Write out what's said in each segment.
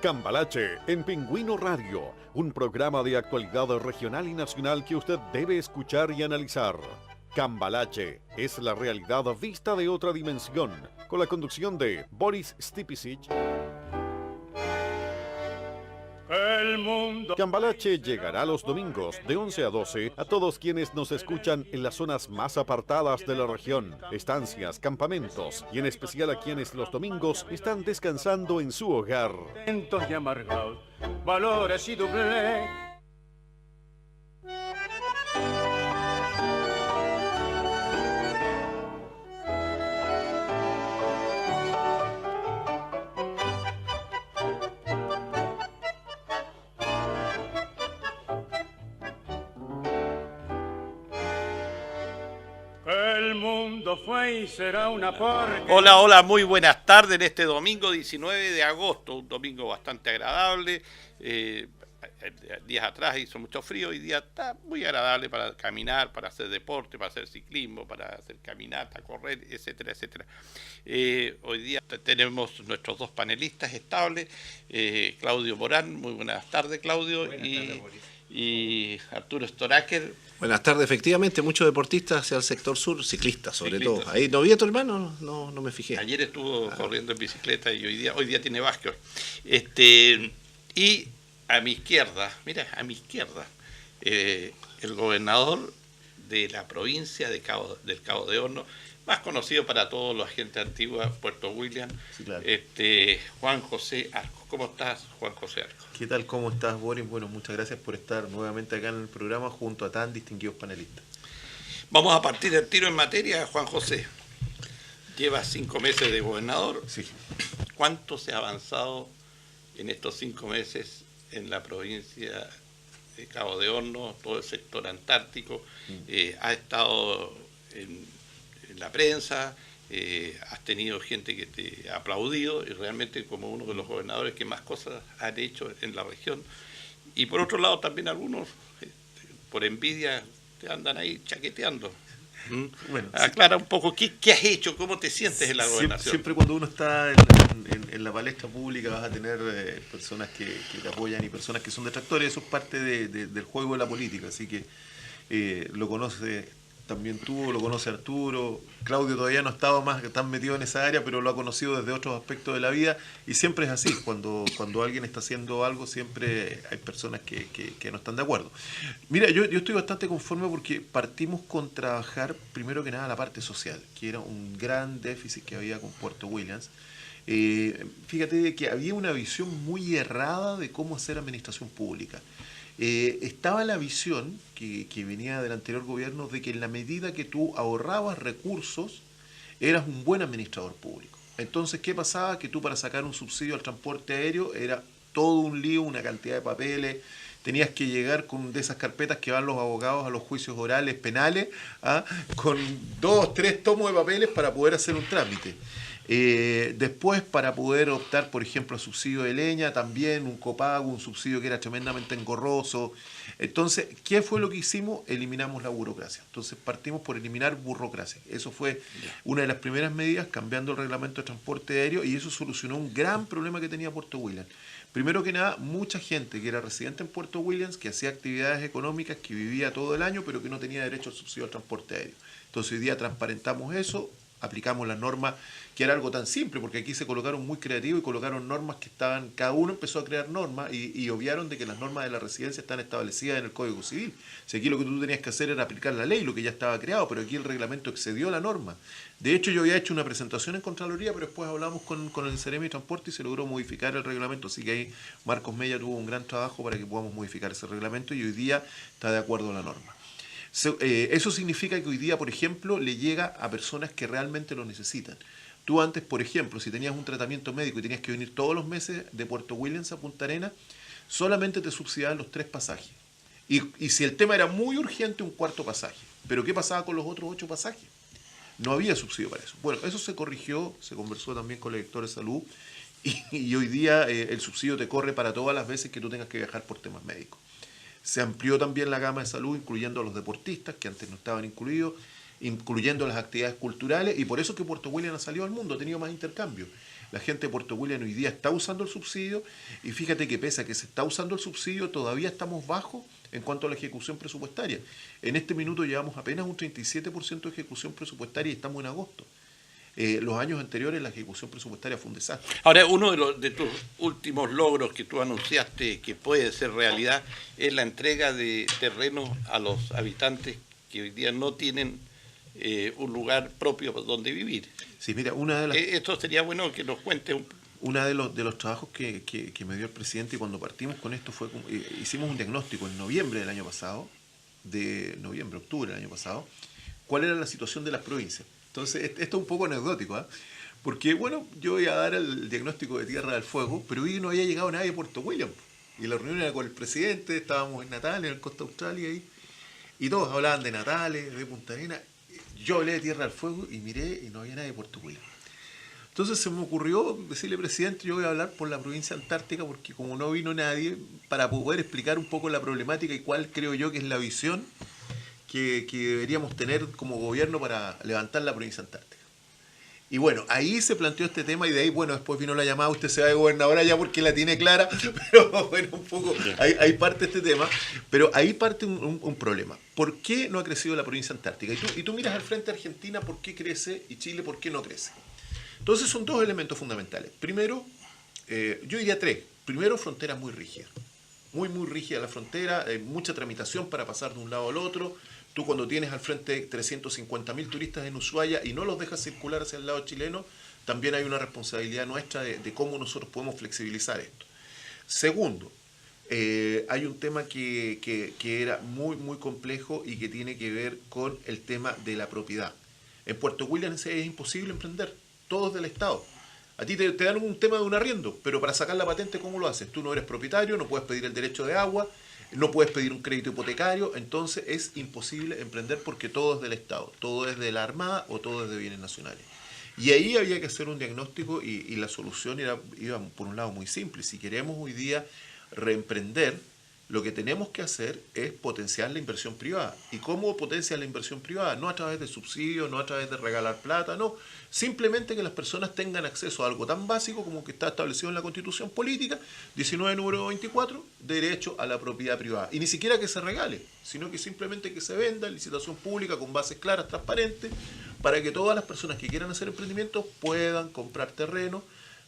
Cambalache en Pingüino Radio, un programa de actualidad regional y nacional que usted debe escuchar y analizar. Cambalache es la realidad vista de otra dimensión, con la conducción de Boris Stipicic. Cambalache llegará los domingos de 11 a 12 a todos quienes nos escuchan en las zonas más apartadas de la región, estancias, campamentos y en especial a quienes los domingos están descansando en su hogar. Y amargados, valores y doble. El mundo fue y será una porquería. Hola, muy buenas tardes en este domingo 19 de agosto, un domingo bastante agradable. Días atrás hizo mucho frío, hoy día está muy agradable para caminar, para hacer deporte, para hacer ciclismo, para hacer caminata, correr, etcétera, etcétera. Hoy día tenemos nuestros dos panelistas estables, Claudio Morán, muy buenas tardes Claudio, y Arturo Storaker. Buenas tardes, efectivamente, muchos deportistas hacia el sector sur, ciclistas sobre todo. Ahí no vi a tu hermano, no me fijé. Ayer estuvo corriendo en bicicleta y hoy día tiene básquet. Y a mi izquierda, el gobernador de la provincia del Cabo de Horno, más conocido para todos los agentes antiguos, Puerto William, sí, claro. Juan José Arcos. ¿Cómo estás, Juan José Arcos? ¿Qué tal? ¿Cómo estás, Boris? Bueno, muchas gracias por estar nuevamente acá en el programa junto a tan distinguidos panelistas. Vamos a partir del tiro en materia, Juan José. Llevas 5 meses de gobernador. Sí. ¿Cuánto se ha avanzado en estos 5 meses en la provincia de Cabo de Horno, todo el sector antártico? Ha estado en la prensa, has tenido gente que te ha aplaudido y realmente como uno de los gobernadores que más cosas han hecho en la región. Y por otro lado también algunos, por envidia, te andan ahí chaqueteando. Bueno, aclara un poco qué has hecho, cómo te sientes en la gobernación. Siempre cuando uno está en la palestra pública vas a tener personas que te apoyan y personas que son detractores. Eso es parte del juego de la política, así que lo conoce también tú, lo conoce Arturo. Claudio todavía no ha estado más tan metido en esa área, pero lo ha conocido desde otros aspectos de la vida y siempre es así. Cuando alguien está haciendo algo, siempre hay personas que no están de acuerdo. Mira, yo estoy bastante conforme porque partimos con trabajar primero que nada la parte social, que era un gran déficit que había con Puerto Williams. Fíjate que había una visión muy errada de cómo hacer administración pública. Estaba la visión que venía del anterior gobierno de que en la medida que tú ahorrabas recursos, eras un buen administrador público. Entonces, ¿qué pasaba? Que tú para sacar un subsidio al transporte aéreo era todo un lío, una cantidad de papeles, tenías que llegar con de esas carpetas que van los abogados a los juicios orales penales, con 2, 3 tomos de papeles para poder hacer un trámite. Después, para poder optar, por ejemplo, a subsidio de leña, también un copago, un subsidio que era tremendamente engorroso. Entonces, ¿qué fue lo que hicimos? Eliminamos la burocracia. Entonces, partimos por eliminar burocracia. Eso fue una de las primeras medidas, cambiando el reglamento de transporte aéreo, y eso solucionó un gran problema que tenía Puerto Williams. Primero que nada, mucha gente que era residente en Puerto Williams, que hacía actividades económicas, que vivía todo el año, pero que no tenía derecho al subsidio al transporte aéreo. Entonces, hoy día transparentamos eso, aplicamos las normas, que era algo tan simple, porque aquí se colocaron muy creativos y colocaron normas que estaban, cada uno empezó a crear normas y obviaron de que las normas de la residencia están establecidas en el Código Civil. Si aquí lo que tú tenías que hacer era aplicar la ley, lo que ya estaba creado, pero aquí el reglamento excedió la norma. De hecho, yo había hecho una presentación en Contraloría, pero después hablamos con el Ceremi de Transporte y se logró modificar el reglamento, así que ahí Marcos Mella tuvo un gran trabajo para que podamos modificar ese reglamento y hoy día está de acuerdo a la norma. Eso significa que hoy día, por ejemplo, le llega a personas que realmente lo necesitan. Tú antes, por ejemplo, si tenías un tratamiento médico y tenías que venir todos los meses de Puerto Williams a Punta Arenas, solamente te subsidiaban los 3 pasajes. Y si el tema era muy urgente, un 4.º pasaje. Pero ¿qué pasaba con los otros 8 pasajes? No había subsidio para eso. Bueno, eso se corrigió, se conversó también con el director de salud y hoy día el subsidio te corre para todas las veces que tú tengas que viajar por temas médicos. Se amplió también la gama de salud, incluyendo a los deportistas, que antes no estaban incluidos, incluyendo las actividades culturales, y por eso que Puerto Williams ha salido al mundo, ha tenido más intercambio. La gente de Puerto Williams hoy día está usando el subsidio y fíjate que pese a que se está usando el subsidio, todavía estamos bajos en cuanto a la ejecución presupuestaria. En este minuto llevamos apenas un 37% de ejecución presupuestaria y estamos en agosto. Los años anteriores la ejecución presupuestaria fue un desastre. Ahora, uno de tus últimos logros que tú anunciaste que puede ser realidad es la entrega de terrenos a los habitantes que hoy día no tienen un lugar propio donde vivir. Sí, mira, una de las... Esto sería bueno que nos cuentes un... Uno de los trabajos que me dio el presidente y cuando partimos con esto fue, hicimos un diagnóstico en noviembre del año pasado, octubre del año pasado, cuál era la situación de las provincias. Entonces, esto es un poco anecdótico, ¿eh? Porque, bueno, yo iba a dar el diagnóstico de Tierra del Fuego, pero hoy no había llegado nadie de Puerto Williams. Y la reunión era con el presidente, estábamos en Natales, en el Costa Australia, ahí, y todos hablaban de Natales, de Punta Arenas. Yo hablé de Tierra del Fuego y miré y no había nadie de Puerto Williams. Entonces se me ocurrió decirle, presidente, yo voy a hablar por la provincia antártica porque como no vino nadie, para poder explicar un poco la problemática y cuál creo yo que es la visión que deberíamos tener como gobierno para levantar la provincia antártica. Y bueno, ahí se planteó este tema y de ahí, bueno, después vino la llamada, usted se va de gobernadora ya porque la tiene clara, pero bueno, un poco, ahí parte este tema, pero ahí parte un problema. ¿Por qué no ha crecido la provincia antártica? Y tú miras al frente a Argentina, ¿por qué crece? Y Chile, ¿por qué no crece? Entonces son dos elementos fundamentales. Primero, yo diría tres. Primero, fronteras muy rígidas. Muy rígida la frontera, mucha tramitación para pasar de un lado al otro. Tú cuando tienes al frente 350.000 turistas en Ushuaia y no los dejas circular hacia el lado chileno, también hay una responsabilidad nuestra de cómo nosotros podemos flexibilizar esto. Segundo, hay un tema que era muy complejo y que tiene que ver con el tema de la propiedad. En Puerto Williams es imposible emprender, todo es del Estado. A ti te dan un tema de un arriendo, pero para sacar la patente, ¿cómo lo haces? Tú no eres propietario, no puedes pedir el derecho de agua, no puedes pedir un crédito hipotecario, entonces es imposible emprender porque todo es del Estado, todo es de la Armada o todo es de bienes nacionales. Y ahí había que hacer un diagnóstico y la solución iba por un lado muy simple. Si queremos hoy día reemprender, lo que tenemos que hacer es potenciar la inversión privada. ¿Y cómo potenciar la inversión privada? No a través de subsidios, no a través de regalar plata, no. Simplemente que las personas tengan acceso a algo tan básico como que está establecido en la Constitución Política, 19 número 24, derecho a la propiedad privada. Y ni siquiera que se regale, sino que simplemente que se venda en licitación pública con bases claras, transparentes, para que todas las personas que quieran hacer emprendimientos puedan comprar terreno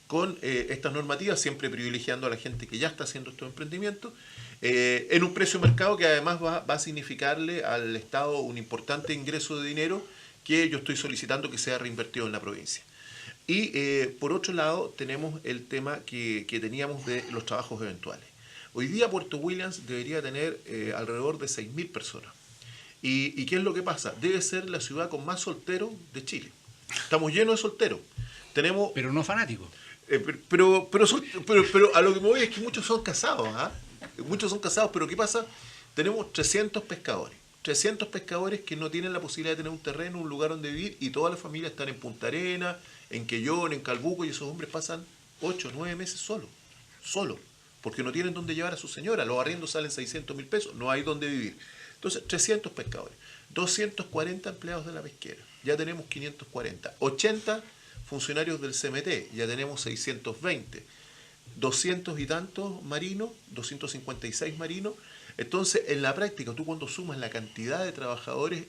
con estas normativas, siempre privilegiando a la gente que ya está haciendo estos emprendimientos, en un precio de mercado que además va a significarle al Estado un importante ingreso de dinero que yo estoy solicitando que sea reinvertido en la provincia. Y por otro lado tenemos el tema que teníamos de los trabajos eventuales. Hoy día Puerto Williams debería tener alrededor de 6.000 personas. ¿Y qué es lo que pasa? Debe ser la ciudad con más solteros de Chile. Estamos llenos de solteros. Tenemos, pero no fanáticos. Pero a lo que me voy es que muchos son casados, ¿ah? Muchos son casados, pero ¿qué pasa? Tenemos 300 pescadores. 300 pescadores que no tienen la posibilidad de tener un terreno, un lugar donde vivir, y todas las familias están en Punta Arenas, en Quellón, en Calbuco, y esos hombres pasan 8 o 9 meses solos, porque no tienen dónde llevar a su señora. Los arriendos salen 600.000 pesos, no hay dónde vivir. Entonces, 300 pescadores, 240 empleados de la pesquera, ya tenemos 540, 80 funcionarios del CMT, ya tenemos 620, 200 y tantos marinos, 256 marinos. Entonces, en la práctica, tú cuando sumas la cantidad de trabajadores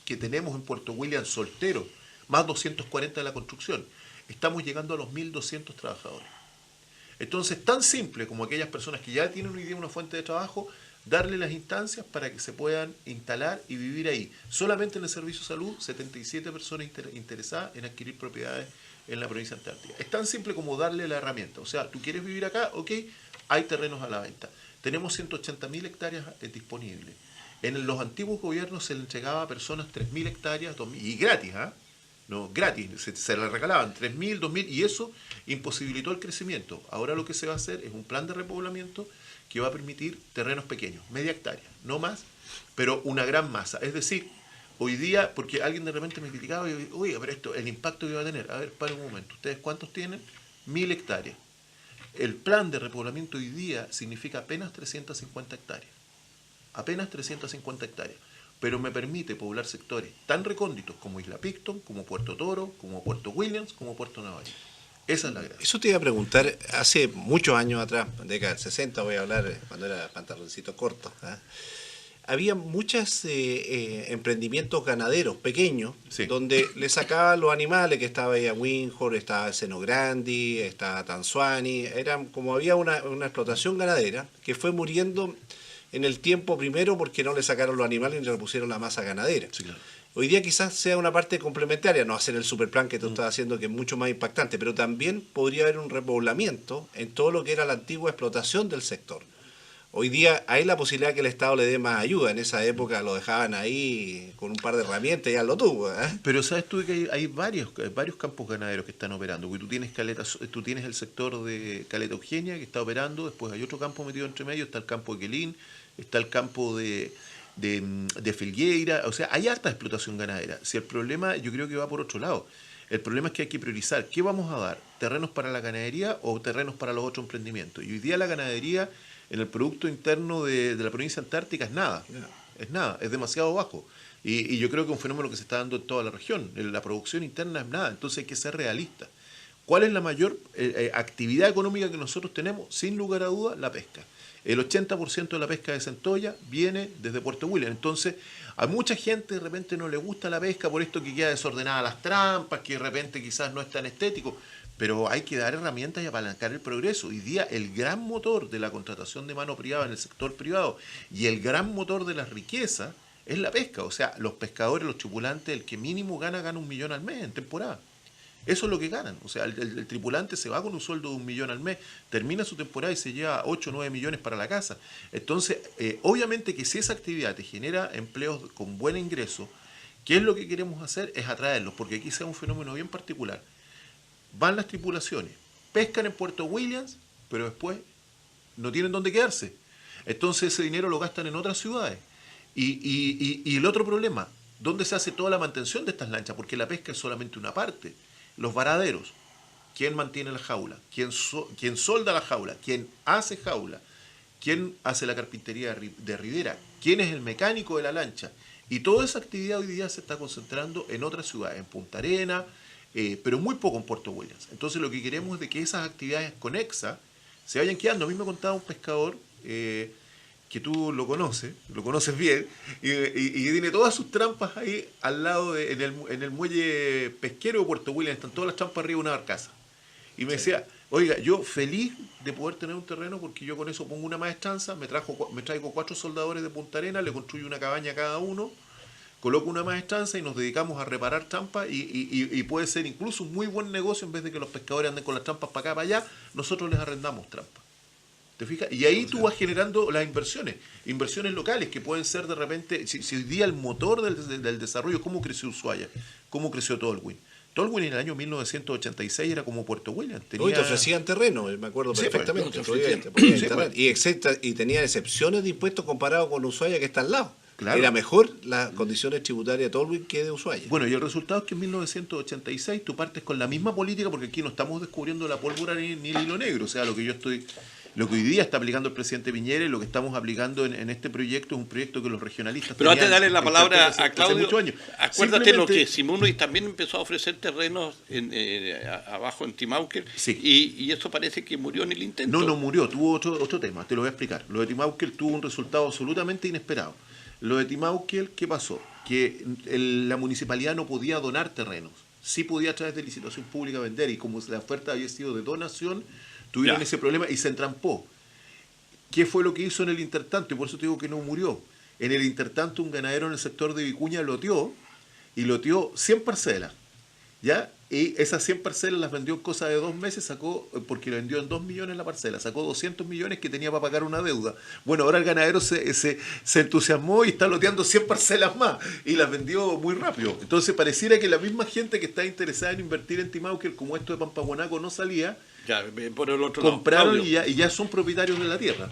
que tenemos en Puerto Williams solteros, más 240 de la construcción, estamos llegando a los 1.200 trabajadores. Entonces, tan simple como aquellas personas que ya tienen hoy día una fuente de trabajo, darle las instancias para que se puedan instalar y vivir ahí. Solamente en el Servicio de Salud, 77 personas interesadas en adquirir propiedades en la provincia antártica. Es tan simple como darle la herramienta. O sea, tú quieres vivir acá, ok, hay terrenos a la venta. Tenemos 180.000 hectáreas disponibles. En los antiguos gobiernos se le entregaba a personas 3.000 hectáreas, 2.000, y gratis, ¿ah? No, gratis, se le regalaban 3.000, 2.000, y eso imposibilitó el crecimiento. Ahora lo que se va a hacer es un plan de repoblamiento que va a permitir terrenos pequeños, media hectárea, no más, pero una gran masa. Es decir, hoy día, porque alguien de repente me criticaba, y oye, pero esto, el impacto que va a tener, a ver, para un momento, ¿ustedes cuántos tienen? 1.000 hectáreas. El plan de repoblamiento hoy día significa apenas 350 hectáreas. Apenas 350 hectáreas. Pero me permite poblar sectores tan recónditos como Isla Picton, como Puerto Toro, como Puerto Williams, como Puerto Navarino. Esa es la gracia. Eso te iba a preguntar, hace muchos años atrás, década del 60 voy a hablar, cuando era pantaloncito corto, ¿ah? Había muchos emprendimientos ganaderos pequeños, Sí. donde le sacaban los animales, que estaba ahí a Winhor, estaba Seno Grandi, estaba Tanzuani, eran como había una explotación ganadera que fue muriendo en el tiempo, primero porque no le sacaron los animales y le pusieron la masa ganadera. Sí, claro. Hoy día quizás sea una parte complementaria, no hacer el superplan que tú estás haciendo, que es mucho más impactante, pero también podría haber un repoblamiento en todo lo que era la antigua explotación del sector. Hoy día hay la posibilidad que el Estado le dé más ayuda. En esa época lo dejaban ahí con un par de herramientas y ya lo tuvo, ¿eh? Pero sabes tú que hay varios campos ganaderos que están operando, porque tú tienes el sector de Caleta Eugenia que está operando, después hay otro campo metido entre medio, está el campo de Quelín, está el campo de Filgueira, o sea, hay harta explotación ganadera. Si el problema yo creo que va por otro lado, el problema es que hay que priorizar, ¿qué vamos a dar? ¿Terrenos para la ganadería o terrenos para los otros emprendimientos? Y hoy día la ganadería en el Producto Interno de la provincia antártica es nada, es demasiado bajo. Y yo creo que es un fenómeno que se está dando en toda la región, la producción interna es nada, entonces hay que ser realista. ¿Cuál es la mayor actividad económica que nosotros tenemos? Sin lugar a dudas, la pesca. El 80% de la pesca de centolla viene desde Puerto William. Entonces, a mucha gente de repente no le gusta la pesca por esto que queda desordenada las trampas, que de repente quizás no es tan estético, pero hay que dar herramientas y apalancar el progreso. Hoy día el gran motor de la contratación de mano privada en el sector privado y el gran motor de la riqueza es la pesca. O sea, los pescadores, los tripulantes, el que mínimo gana $1 millón al mes en temporada. Eso es lo que ganan. O sea, el tripulante se va con un sueldo de $1 millón al mes, termina su temporada y se lleva 8 o 9 millones para la casa. Entonces, obviamente que si esa actividad te genera empleos con buen ingreso, ¿qué es lo que queremos hacer? Es atraerlos, porque aquí sea un fenómeno bien particular. Van las tripulaciones, pescan en Puerto Williams, pero después no tienen dónde quedarse. Entonces ese dinero lo gastan en otras ciudades. Y el otro problema, ¿dónde se hace toda la mantención de estas lanchas? Porque la pesca es solamente una parte. Los varaderos, ¿quién mantiene la jaula? ¿Quién solda la jaula? ¿Quién hace jaula? ¿Quién hace la carpintería de ribera? ¿Quién es el mecánico de la lancha? Y toda esa actividad hoy día se está concentrando en otras ciudades, en Punta Arenas, pero muy poco en Puerto Williams. Entonces lo que queremos es de que esas actividades conexas se vayan quedando. A mí me contaba un pescador que tú lo conoces bien, y tiene todas sus trampas ahí al lado, en el muelle pesquero de Puerto Williams, están todas las trampas arriba de una barcaza. Y me decía, oiga, yo feliz de poder tener un terreno porque yo con eso pongo una maestranza, me traigo 4 soldadores de Punta Arenas, le construyo una cabaña a cada uno, coloco una maestranza y nos dedicamos a reparar trampas y puede ser incluso un muy buen negocio. En vez de que los pescadores anden con las trampas para acá, para allá, nosotros les arrendamos trampas. ¿Te fijas? Y ahí tú vas generando las inversiones locales que pueden ser de repente, si hoy día el motor del desarrollo, ¿cómo creció Ushuaia? ¿Cómo creció Tolwyn? Tolwyn en el año 1986 era como Puerto Williams. Hoy te ofrecían terreno, me acuerdo perfectamente. Y tenían excepciones de impuestos comparado con Ushuaia, que está al lado. Claro. Era mejor las condiciones tributarias de Tolwyn que de Ushuaia. Bueno, y el resultado es que en 1986 tú partes con la misma política, porque aquí no estamos descubriendo la pólvora ni el hilo negro. O sea, lo que hoy día está aplicando el presidente Piñera y lo que estamos aplicando en este proyecto es un proyecto que los regionalistas... Pero antes de darle la palabra a Claudio, acuérdate lo que Simunoy también empezó a ofrecer terrenos abajo en Timauquel, sí. y eso parece que murió en el intento. No murió, tuvo otro tema, te lo voy a explicar. Lo de Timauquel tuvo un resultado absolutamente inesperado. Lo de Timauquel, ¿qué pasó? Que la municipalidad no podía donar terrenos, sí podía a través de licitación pública vender, y como la oferta había sido de donación, tuvieron ese problema y se entrampó. ¿Qué fue lo que hizo en el intertanto? Y por eso te digo que no murió. En el intertanto, un ganadero en el sector de Vicuña loteó 100 parcelas, ¿ya? Y esas 100 parcelas las vendió en cosa de 2 meses, porque lo vendió en 2 millones la parcela, sacó 200 millones que tenía para pagar una deuda. Bueno, ahora el ganadero se entusiasmó y está loteando 100 parcelas más, y las vendió muy rápido. Entonces pareciera que la misma gente que está interesada en invertir en Timauquel, como esto de Pampaguanaco no salía, por el otro compraron lado, y ya son propietarios de la tierra.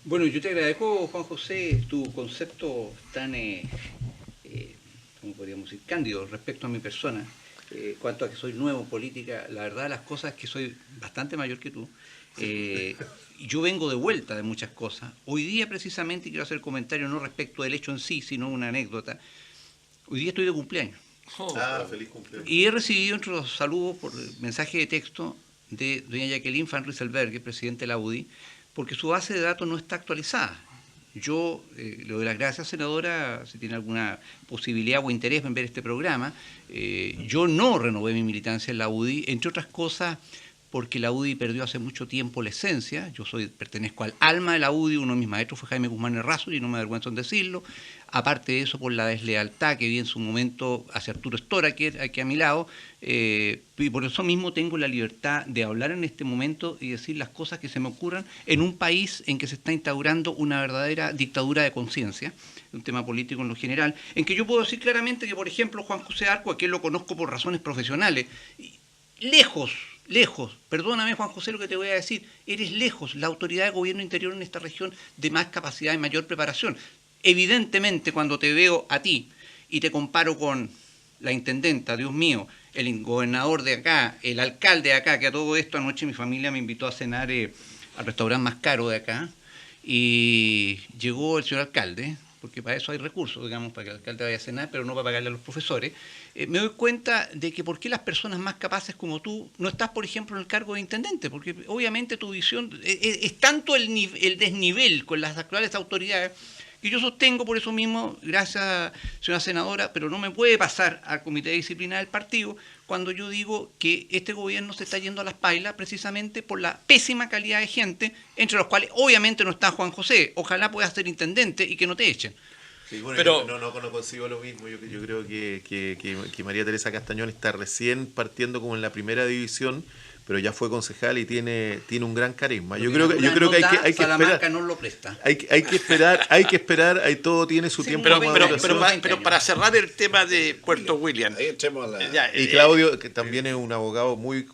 Bueno, yo te agradezco, Juan José, tu concepto tan, ¿cómo podríamos decir?, cándido respecto a mi persona. Cuanto a que soy nuevo en política, la verdad de las cosas es que soy bastante mayor que tú. Yo vengo de vuelta de muchas cosas. Hoy día precisamente, quiero hacer comentario no respecto del hecho en sí, sino una anécdota. Hoy día estoy de cumpleaños. Feliz cumpleaños. Y he recibido entre los saludos por mensaje de texto de doña Jacqueline Van Rieselberghe, presidente de la UDI, porque su base de datos no está actualizada. Yo le doy las gracias, senadora, si tiene alguna posibilidad o interés en ver este programa. Yo no renové mi militancia en la UDI, entre otras cosas porque la UDI perdió hace mucho tiempo la esencia. Yo pertenezco al alma de la UDI, uno de mis maestros fue Jaime Guzmán Errázuriz, y no me avergüenzo en decirlo. Aparte de eso, por la deslealtad que vi en su momento hacia Arturo Estora, aquí a mi lado, y por eso mismo tengo la libertad de hablar en este momento y decir las cosas que se me ocurran en un país en que se está instaurando una verdadera dictadura de conciencia, un tema político en lo general, en que yo puedo decir claramente que, por ejemplo, Juan José Arco, a quien lo conozco por razones profesionales, lejos, perdóname Juan José lo que te voy a decir, eres lejos la autoridad de gobierno interior en esta región de más capacidad y mayor preparación. Evidentemente, cuando te veo a ti y te comparo con la intendenta, Dios mío, el gobernador de acá, el alcalde de acá, que a todo esto anoche mi familia me invitó a cenar al restaurante más caro de acá, y llegó el señor alcalde, porque para eso hay recursos, digamos, para que el alcalde vaya a cenar, pero no para pagarle a los profesores, me doy cuenta de que por qué las personas más capaces como tú no estás, por ejemplo, en el cargo de intendente, porque obviamente tu visión es tanto el desnivel con las actuales autoridades, que yo sostengo por eso mismo, gracias señora senadora, pero no me puede pasar al comité de disciplina del partido cuando yo digo que este gobierno se está yendo a las pailas precisamente por la pésima calidad de gente, entre los cuales obviamente no está Juan José. Ojalá pueda ser intendente y que no te echen. Sí, bueno, Pero- yo no consigo lo mismo. Yo creo que María Teresa Castañón está recién partiendo como en la primera división, pero ya fue concejal y tiene un gran carisma. Yo creo que hay que Salamanca esperar. no lo presta. Hay que esperar, ahí todo tiene su Sí, tiempo Pero, de pero, maduración. pero para cerrar el tema de Puerto William, Ahí entremos a la... ya, Y Claudio, que también es un abogado muy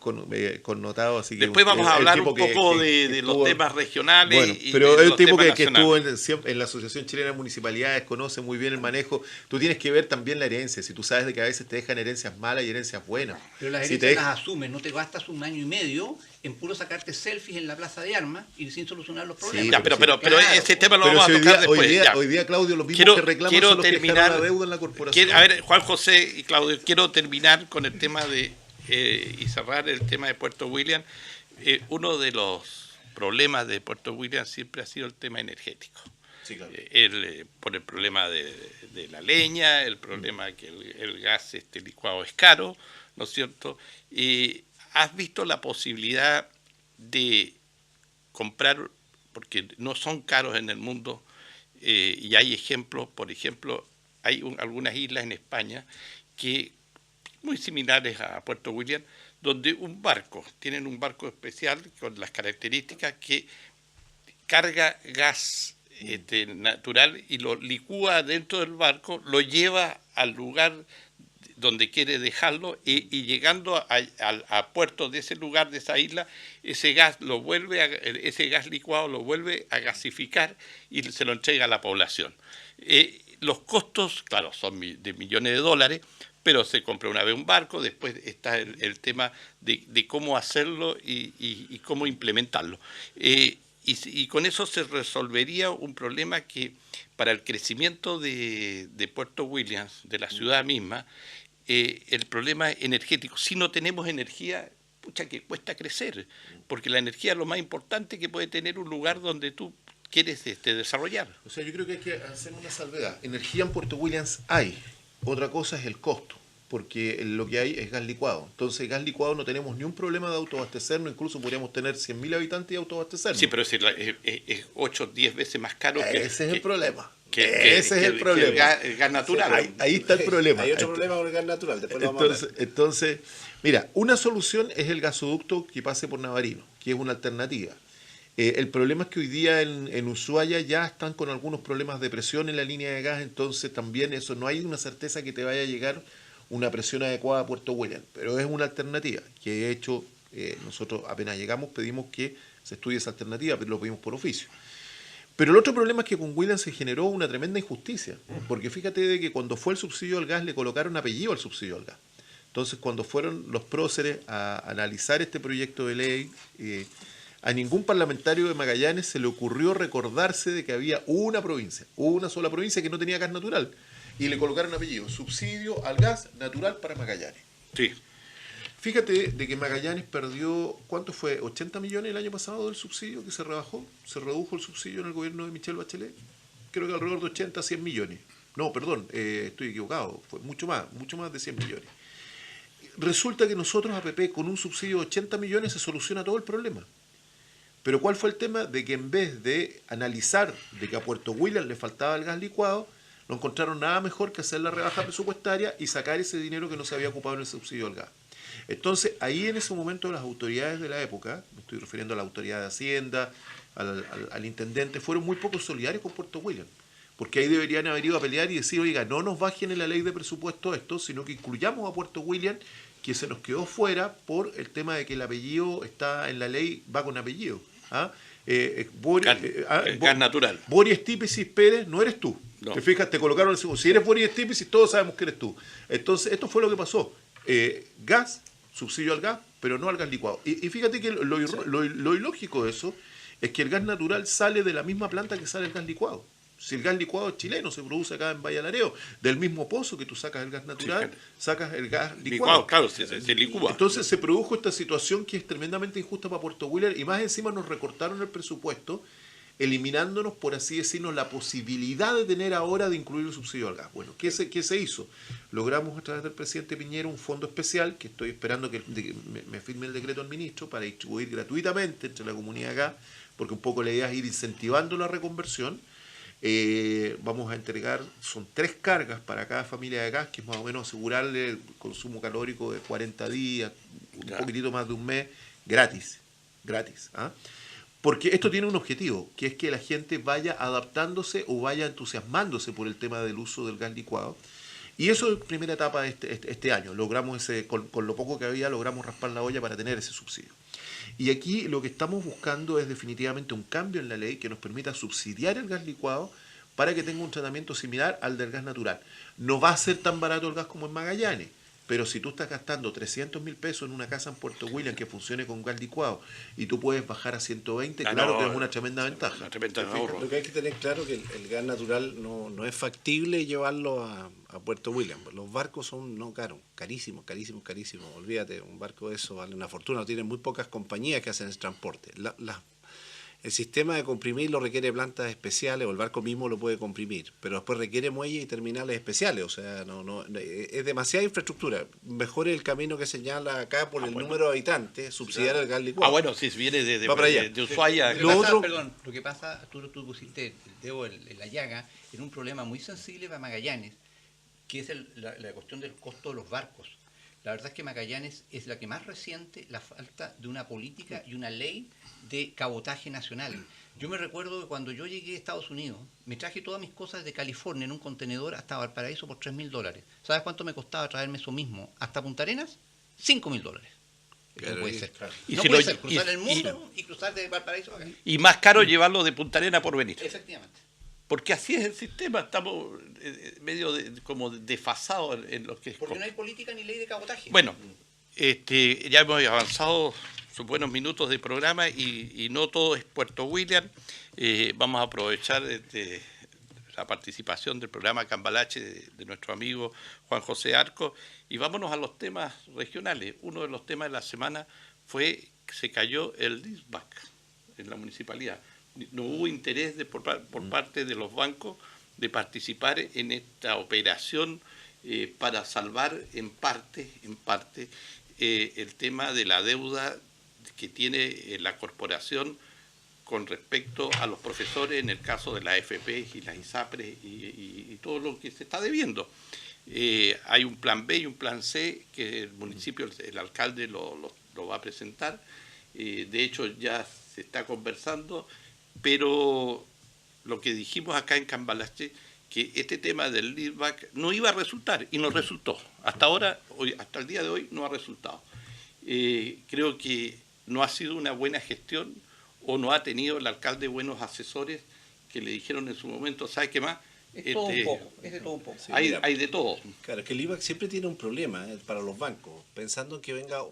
connotado, así que después vamos es a el hablar tipo un poco de los estuvo- temas regionales Bueno, y pero de es el los tipo temas que nacionales. estuvo siempre en la Asociación Chilena de Municipalidades, conoce muy bien el manejo. Tú tienes que ver también la herencia. Si tú sabes de que a veces te dejan herencias malas y herencias buenas. Pero las Si herencias te las asumes, no te gastas un año y medio en puro sacarte selfies en la plaza de armas y sin solucionar los problemas. Ya, pero Claro. ese tema lo Pero vamos si a tocar después. ya. hoy día, Claudio, los mismos Quiero- que reclaman quiero son los que terminar- dejaron la deuda en la corporación. A ver, Juan José y Claudio, quiero terminar con el tema y cerrar el tema de Puerto William. Uno de los problemas de Puerto William siempre ha sido el tema energético. Sí, claro. Por el problema de la leña, el problema que el gas licuado es caro, ¿no es cierto? ¿Has visto la posibilidad de comprar, porque no son caros en el mundo, y hay ejemplos, por ejemplo, hay algunas islas en España que muy similares a Puerto William, donde tienen un barco especial con las características que carga gas natural y lo licúa dentro del barco, lo lleva al lugar donde quiere dejarlo y llegando a puerto de ese lugar, de esa isla, ese gas licuado lo vuelve a gasificar y se lo entrega a la población. Los costos, claro, son de millones de dólares, pero se compra una vez un barco, después está el tema de cómo hacerlo y cómo implementarlo. Y con eso se resolvería un problema que para el crecimiento de Puerto Williams, de la ciudad misma, el problema energético. Si no tenemos energía, pucha que cuesta crecer, porque la energía es lo más importante que puede tener un lugar donde tú quieres desarrollar. O sea, yo creo que hay que hacer una salvedad. Energía en Puerto Williams hay. Otra cosa es el costo, porque lo que hay es gas licuado. Entonces, gas licuado no tenemos ni un problema de autoabastecernos, incluso podríamos tener 100.000 habitantes y autoabastecernos. Sí, pero es 8 o 10 veces más caro que... Ese es el problema. Ese es el problema. El gas natural. Ahí está el problema. Hay otro problema con el gas natural, después lo vamos a hablar. Entonces, mira, una solución es el gasoducto que pase por Navarino, que es una alternativa. El problema es que hoy día en Ushuaia ya están con algunos problemas de presión en la línea de gas, entonces también eso no hay una certeza que te vaya a llegar una presión adecuada a Puerto William, pero es una alternativa que de hecho nosotros apenas llegamos pedimos que se estudie esa alternativa, pero lo pedimos por oficio. Pero el otro problema es que con William se generó una tremenda injusticia, porque fíjate de que cuando fue el subsidio al gas le colocaron apellido al subsidio al gas. Entonces cuando fueron los próceres a analizar este proyecto de ley, a ningún parlamentario de Magallanes se le ocurrió recordarse de que había una sola provincia que no tenía gas natural. y le colocaron apellido, subsidio al gas natural para Magallanes. Sí. Fíjate de que Magallanes perdió, ¿cuánto fue? ¿80 millones el año pasado del subsidio que se rebajó? ¿Se redujo el subsidio en el gobierno de Michelle Bachelet? Creo que alrededor de 80 a 100 millones. No, perdón, estoy equivocado, fue mucho más de 100 millones. Resulta que nosotros, APP, con un subsidio de 80 millones se soluciona todo el problema. Pero ¿cuál fue el tema? De que en vez de analizar de que a Puerto William le faltaba el gas licuado, no encontraron nada mejor que hacer la rebaja presupuestaria y sacar ese dinero que no se había ocupado en el subsidio al gas. Entonces, ahí en ese momento las autoridades de la época, me estoy refiriendo a la autoridad de Hacienda, al intendente, fueron muy poco solidarios con Puerto William. Porque ahí deberían haber ido a pelear y decir, oiga, no nos bajen en la ley de presupuesto esto, sino que incluyamos a Puerto William, que se nos quedó fuera por el tema de que el apellido está en la ley, va con apellido. ¿Ah? Gas natural. Boris Estípisis Pérez no eres tú. No. Te fijas, te colocaron el segundo. Si eres Boris Estípisis, todos sabemos que eres tú. Entonces, esto fue lo que pasó. Gas, subsidio al gas, pero no al gas licuado. Y fíjate que lo ilógico de eso es que el gas natural sale de la misma planta que sale el gas licuado. Si el gas licuado es chileno, se produce acá en Valle Lareo, del mismo pozo que tú sacas el gas natural, sí, sacas el gas licuado. Claro, se licúa. Entonces se produjo esta situación que es tremendamente injusta para Puerto William y más encima nos recortaron el presupuesto, eliminándonos, por así decirlo, la posibilidad de tener ahora de incluir el subsidio al gas. Bueno, ¿qué se hizo? Logramos a través del presidente Piñera un fondo especial, que estoy esperando que me firme el decreto al ministro para distribuir gratuitamente entre la comunidad de gas, porque un poco la idea es ir incentivando la reconversión. Vamos a entregar, son 3 cargas para cada familia de gas, que es más o menos asegurarle el consumo calórico de 40 días, un poquitito más de un mes, gratis. ¿Ah? Porque esto tiene un objetivo, que es que la gente vaya adaptándose o vaya entusiasmándose por el tema del uso del gas licuado. Y eso es la primera etapa de este año. Logramos con lo poco que había, logramos raspar la olla para tener ese subsidio. Y aquí lo que estamos buscando es definitivamente un cambio en la ley que nos permita subsidiar el gas licuado para que tenga un tratamiento similar al del gas natural. No va a ser tan barato el gas como en Magallanes, pero si tú estás gastando 300.000 pesos en una casa en Puerto William que funcione con gas licuado y tú puedes bajar a 120, claro que es una tremenda ventaja. Una tremenda ahorro. Lo que hay que tener claro es que el gas natural no es factible llevarlo a Puerto William. Los barcos son carísimos. Olvídate, un barco de eso vale una fortuna. Tienen muy pocas compañías que hacen el transporte. El sistema de comprimir lo requiere plantas especiales, o el barco mismo lo puede comprimir, pero después requiere muelles y terminales especiales, o sea, es demasiada infraestructura. Mejor el camino que señala acá por el número de habitantes, subsidiar el gas licuado. Bueno, si viene de Ushuaia. Lo que pasa, tú pusiste el dedo en la llaga, en un problema muy sensible para Magallanes, que es la cuestión del costo de los barcos. La verdad es que Magallanes es la que más resiente la falta de una política y una ley de cabotaje nacional. Yo me recuerdo que cuando yo llegué a Estados Unidos, me traje todas mis cosas de California en un contenedor hasta Valparaíso por $3.000. ¿Sabes cuánto me costaba traerme eso mismo hasta Punta Arenas? $5.000. No puede ser. No puede ser cruzar el mundo y cruzar de Valparaíso acá. Y más caro llevarlo de Punta Arenas por venir. Efectivamente. Porque así es el sistema, estamos medio como desfasados en lo que es... Porque no hay política ni ley de cabotaje. Bueno, ya hemos avanzado sus buenos minutos de programa y no todo es Puerto William. Vamos a aprovechar la participación del programa Cambalache de nuestro amigo Juan José Arco y vámonos a los temas regionales. Uno de los temas de la semana fue que se cayó el leaseback en la municipalidad. No hubo interés por parte de los bancos de participar en esta operación para salvar en parte el tema de la deuda que tiene la corporación con respecto a los profesores en el caso de la AFP y las ISAPRES y todo lo que se está debiendo. Hay un plan B y un plan C que el municipio, el alcalde lo va a presentar. De hecho ya se está conversando, pero lo que dijimos acá en Cambalache, que este tema del leaseback no iba a resultar y no resultó. Hasta el día de hoy no ha resultado. Creo que no ha sido una buena gestión o no ha tenido el alcalde buenos asesores que le dijeron en su momento, ¿sabe qué más? Es de todo un poco. Sí, hay de todo. Claro, es que el leaseback siempre tiene un problema para los bancos, pensando en que venga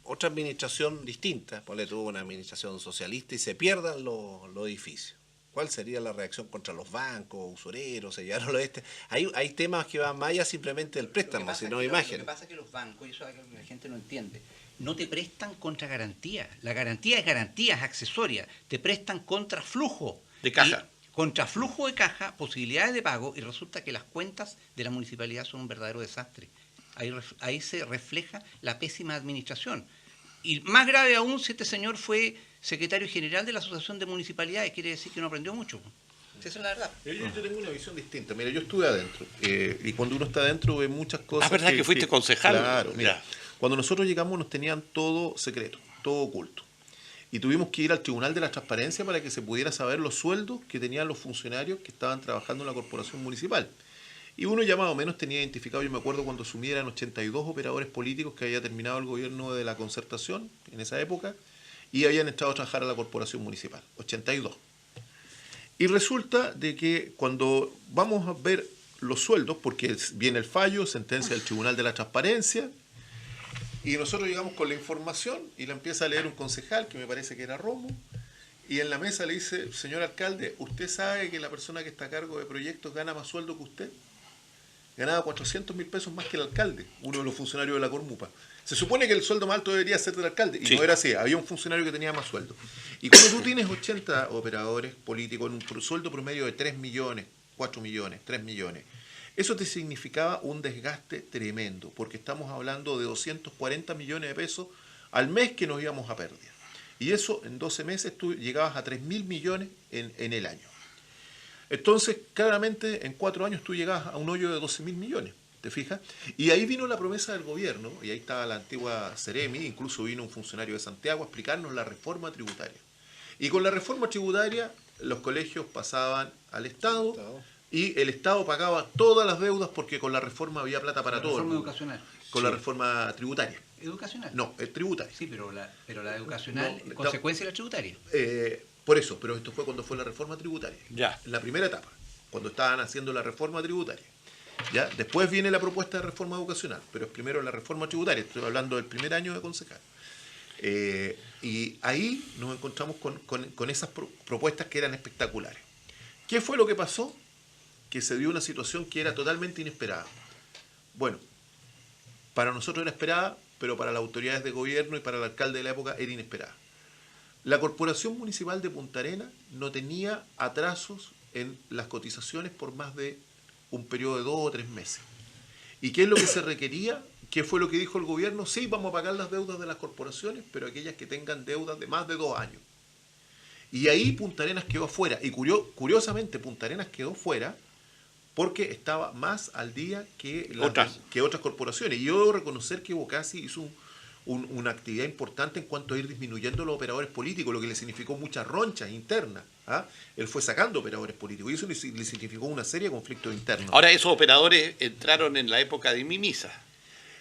otra administración distinta, ponle tú una administración socialista y se pierdan los edificios. ¿Cuál sería la reacción contra los bancos, usureros, se llevaron los Hay temas que van más allá simplemente del préstamo, sino imagen. Lo que pasa es que los bancos, y eso es algo que la gente no entiende, no te prestan contra garantía. La garantía es accesoria. Te prestan contra flujo. De caja. Contra flujo de caja, posibilidades de pago, y resulta que las cuentas de la municipalidad son un verdadero desastre. Ahí se refleja la pésima administración. Y más grave aún si este señor fue secretario general de la Asociación de Municipalidades, quiere decir que no aprendió mucho. Esa es la verdad. Yo tengo una visión distinta. Mira, yo estuve adentro. Y cuando uno está adentro ve muchas cosas. Ah, ¿verdad que fuiste concejal? Claro, mira. Cuando nosotros llegamos nos tenían todo secreto, todo oculto. Y tuvimos que ir al Tribunal de la Transparencia para que se pudiera saber los sueldos que tenían los funcionarios que estaban trabajando en la corporación municipal. Y uno ya más o menos tenía identificado, yo me acuerdo cuando asumí eran 82 operadores políticos que había terminado el gobierno de la Concertación en esa época y habían entrado a trabajar a la corporación municipal, 82. Y resulta de que cuando vamos a ver los sueldos, porque viene el fallo, sentencia del Tribunal de la Transparencia, y nosotros llegamos con la información y la empieza a leer un concejal, que me parece que era Romo, y en la mesa le dice, señor alcalde, ¿usted sabe que la persona que está a cargo de proyectos gana más sueldo que usted? Ganaba 400.000 pesos más que el alcalde, uno de los funcionarios de la Cormupa. Se supone que el sueldo más alto debería ser del alcalde, y sí, no era así, había un funcionario que tenía más sueldo. Y cuando tú tienes 80 operadores políticos en un sueldo promedio de 3 millones, 4 millones, 3 millones, eso te significaba un desgaste tremendo, porque estamos hablando de 240 millones de pesos al mes que nos íbamos a pérdida. Y eso en 12 meses tú llegabas a 3.000 millones en el año. Entonces, claramente, en 4 años tú llegabas a un hoyo de 12.000 millones, ¿te fijas? Y ahí vino la promesa del gobierno, y ahí estaba la antigua Ceremi, incluso vino un funcionario de Santiago a explicarnos la reforma tributaria. Y con la reforma tributaria, los colegios pasaban al Estado, y el Estado pagaba todas las deudas porque con la reforma había plata para todo. La reforma educacional. Con la reforma tributaria. ¿Educacional? No, tributaria. Sí, pero la educacional, no, consecuencia de la tributaria. Por eso, pero esto fue cuando fue la reforma tributaria. Ya. La primera etapa, cuando estaban haciendo la reforma tributaria. ¿Ya? Después viene la propuesta de reforma educacional, pero es primero la reforma tributaria. Estoy hablando del primer año de concejal. Y ahí nos encontramos con esas propuestas que eran espectaculares. ¿Qué fue lo que pasó? Que se dio una situación que era totalmente inesperada. Bueno, para nosotros era esperada, pero para las autoridades de gobierno y para el alcalde de la época era inesperada. La Corporación Municipal de Punta Arenas no tenía atrasos en las cotizaciones por más de un periodo de 2 o 3 meses. ¿Y qué es lo que se requería? ¿Qué fue lo que dijo el gobierno? Sí, vamos a pagar las deudas de las corporaciones, pero aquellas que tengan deudas de más de 2 años. Y ahí Punta Arenas quedó fuera. Y curiosamente Punta Arenas quedó fuera porque estaba más al día que otras corporaciones. Y yo debo reconocer que Bocasi hizo una actividad importante en cuanto a ir disminuyendo los operadores políticos, lo que le significó muchas ronchas internas. Él fue sacando operadores políticos y eso le significó una serie de conflictos internos. Ahora, esos operadores entraron en la época de Mimisa.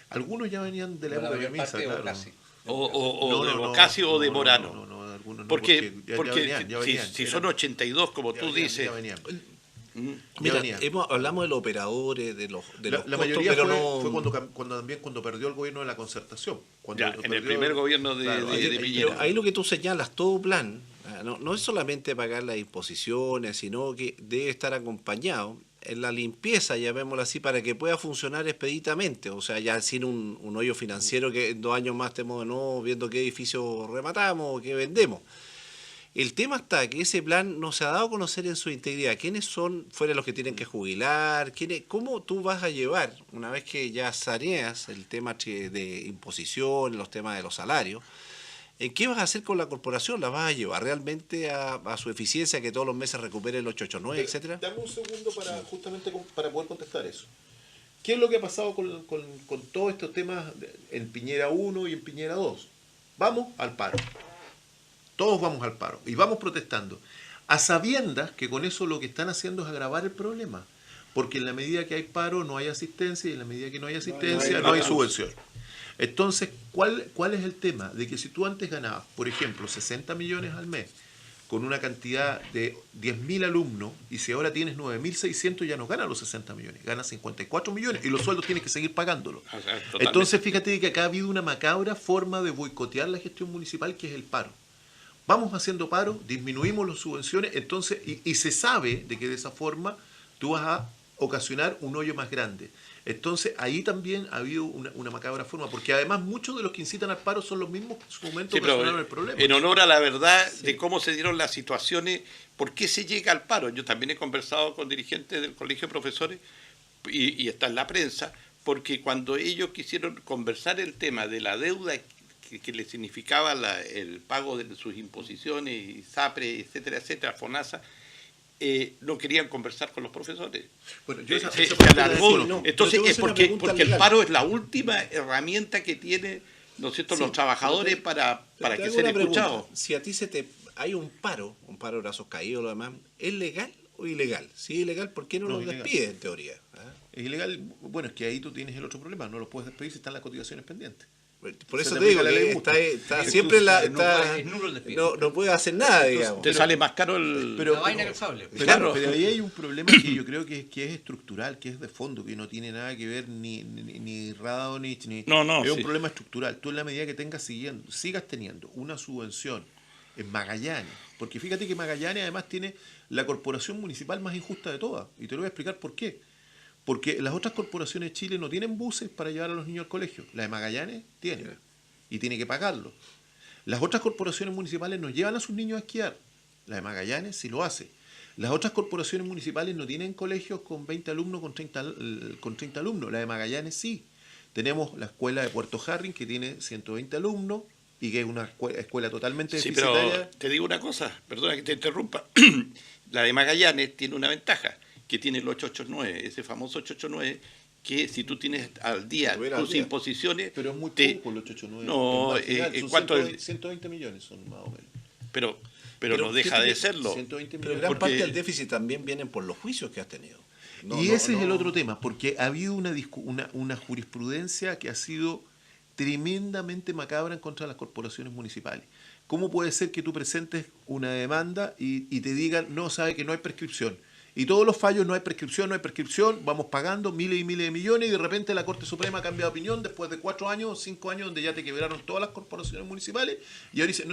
Algunos ya venían de la época de Mimisa, claro. De Bocasi o de Morano. No, algunos no, porque ya venían, si son 82, como tú dices... Ya venían. Mira, hablamos de los operadores, de los la costos, mayoría pero fue cuando perdió el gobierno de la Concertación. En el primer gobierno de Piñera. Ahí lo que tú señalas, todo plan, no es solamente pagar las imposiciones, sino que debe estar acompañado en la limpieza, llamémoslo así, para que pueda funcionar expeditamente. O sea, ya sin un hoyo financiero que en 2 años más estemos de nuevo viendo qué edificio rematamos o qué vendemos. El tema está que ese plan no se ha dado a conocer en su integridad. ¿Quiénes son fuera los que tienen que jubilar? ¿Cómo tú vas a llevar, una vez que ya saneas el tema de imposición, los temas de los salarios, qué vas a hacer con la corporación? ¿La vas a llevar realmente a su eficiencia, que todos los meses recupere el 889, etcétera? Dame un segundo justamente para poder contestar eso. ¿Qué es lo que ha pasado con todos estos temas en Piñera 1 y en Piñera 2? Vamos al paro. Todos vamos al paro y vamos protestando, a sabiendas que con eso lo que están haciendo es agravar el problema, porque en la medida que hay paro no hay asistencia y en la medida que no hay asistencia no hay subvención. Entonces, ¿cuál es el tema? De que si tú antes ganabas, por ejemplo, 60 millones al mes con una cantidad de 10.000 alumnos y si ahora tienes 9.600 ya no ganas los 60 millones, ganas 54 millones y los sueldos tienes que seguir pagándolos. Entonces, fíjate que acá ha habido una macabra forma de boicotear la gestión municipal que es el paro. vamos haciendo paro, disminuimos las subvenciones, entonces, y se sabe de que de esa forma tú vas a ocasionar un hoyo más grande. Entonces, ahí también ha habido una macabra forma, porque además muchos de los que incitan al paro son los mismos que en su momento ocasionaron el problema. En honor a la verdad de cómo se dieron las situaciones, ¿por qué se llega al paro? Yo también he conversado con dirigentes del Colegio de Profesores y está en la prensa, porque cuando ellos quisieron conversar el tema de la deuda que le significaba el pago de sus imposiciones, ISAPRE, etcétera, etcétera, FONASA, no querían conversar con los profesores. Bueno, yo se alargó. Entonces, es porque el paro es la última herramienta que tiene, ¿no es cierto?, los trabajadores para que sean escuchados. Si a ti hay un paro de brazos caídos, lo demás, ¿es legal o ilegal? Si es ilegal, ¿por qué no los despiden en teoría? Es ilegal, bueno, es que ahí tú tienes el otro problema, no los puedes despedir si están las cotizaciones pendientes. Por eso te digo que está siempre no puede hacer nada, digamos. Te sale más caro la vaina que el sable. Pero ahí hay un problema que yo creo que es estructural, que es de fondo, que no tiene nada que ver ni Rado ni es un problema estructural. Tú en la medida que sigas teniendo una subvención en Magallanes, porque fíjate que Magallanes además tiene la corporación municipal más injusta de todas, y te lo voy a explicar por qué. Porque las otras corporaciones de Chile no tienen buses para llevar a los niños al colegio. La de Magallanes tiene, y tiene que pagarlo. Las otras corporaciones municipales no llevan a sus niños a esquiar. La de Magallanes sí lo hace. Las otras corporaciones municipales no tienen colegios con 20 alumnos, con 30 alumnos. La de Magallanes sí. Tenemos la escuela de Puerto Harring, que tiene 120 alumnos, y que es una escuela totalmente deficitaria. Sí, pero te digo una cosa, perdona que te interrumpa. La de Magallanes tiene una ventaja, que tiene el 889, ese famoso 889, que si tú tienes al día tus imposiciones... Pero es muy poco el 889. No, en cuanto 120 millones son más o menos. Pero no deja de serlo. 120 pero gran parte del déficit también vienen por los juicios que has tenido. Ese es el otro tema, porque ha habido una jurisprudencia que ha sido tremendamente macabra en contra de las corporaciones municipales. ¿Cómo puede ser que tú presentes una demanda y te digan, no, sabe que no hay prescripción? Y todos los fallos, no hay prescripción, vamos pagando miles y miles de millones, y de repente la Corte Suprema cambia de opinión después de 4 años o 5 años donde ya te quebraron todas las corporaciones municipales, y ahora dice,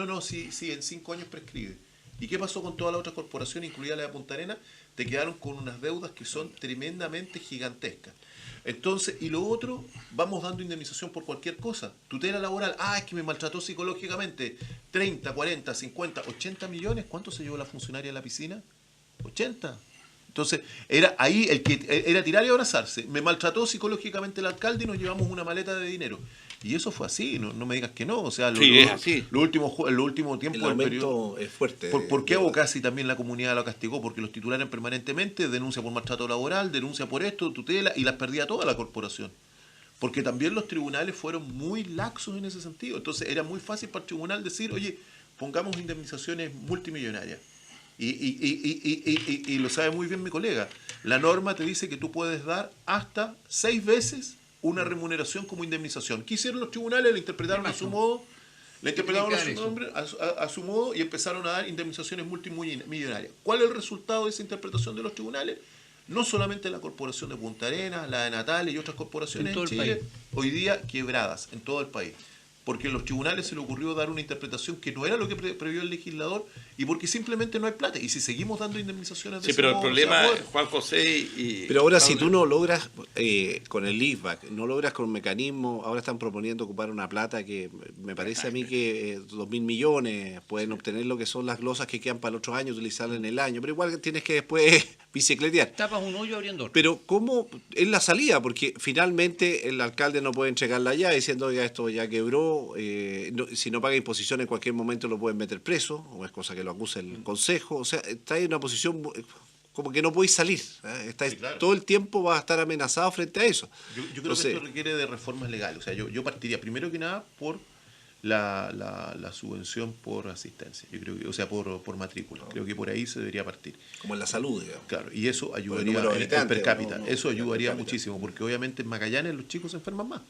sí, en 5 años prescribe. ¿Y qué pasó con todas las otras corporaciones, incluida la de Punta Arenas? Te quedaron con unas deudas que son tremendamente gigantescas. Entonces, y lo otro, vamos dando indemnización por cualquier cosa. Tutela laboral, es que me maltrató psicológicamente, 30, 40, 50, 80 millones, ¿cuánto se llevó la funcionaria de la piscina? 80. Entonces, era ahí el que era tirar y abrazarse. Me maltrató psicológicamente el alcalde y nos llevamos una maleta de dinero. Y eso fue así, no me digas que no. O sea, es así. Lo último tiempo el aumento es fuerte. ¿Por qué Abocasi también la comunidad lo castigó? Porque los titulares permanentemente, denuncia por maltrato laboral, denuncia por esto, tutela, y las perdía toda la corporación. Porque también los tribunales fueron muy laxos en ese sentido. Entonces, era muy fácil para el tribunal decir, oye, pongamos indemnizaciones multimillonarias. Y lo sabe muy bien mi colega. La norma te dice que tú puedes dar hasta 6 veces una remuneración como indemnización. ¿Qué hicieron los tribunales? La interpretaron a su modo, a su modo, y empezaron a dar indemnizaciones multimillonarias. ¿Cuál es el resultado de esa interpretación de los tribunales? No solamente la corporación de Punta Arenas, la de Natales y otras corporaciones en Chile, hoy día quebradas en todo el país. Porque a los tribunales se le ocurrió dar una interpretación que no era lo que previó el legislador, y porque simplemente no hay plata. Y si seguimos dando indemnizaciones de pero el problema, Juan José Pero ahora, si tú no logras con el ISBAC, no logras con un mecanismo, ahora están proponiendo ocupar una plata que me parece a mí que 2.000 millones pueden obtener lo que son las glosas que quedan para el otro año, utilizarlas en el año, pero igual tienes que después bicicletear. Tapas un hoyo abriendo otro. Pero ¿cómo es la salida? Porque finalmente el alcalde no puede entregarla ya diciendo, oiga, esto ya quebró, si no paga imposición en cualquier momento lo pueden meter preso, o es cosa que lo acusa el consejo. O sea, está en una posición como que no podéis salir. Claro. Todo el tiempo vas a estar amenazado frente a eso. Yo creo que esto requiere de reformas legales. O sea, yo partiría primero que nada por la subvención por asistencia. Yo creo que, o sea, por matrícula. Creo que por ahí se debería partir. Como en la salud, digamos. Claro, y eso ayudaría en per cápita. Eso ayudaría muchísimo, porque obviamente en Magallanes los chicos se enferman más.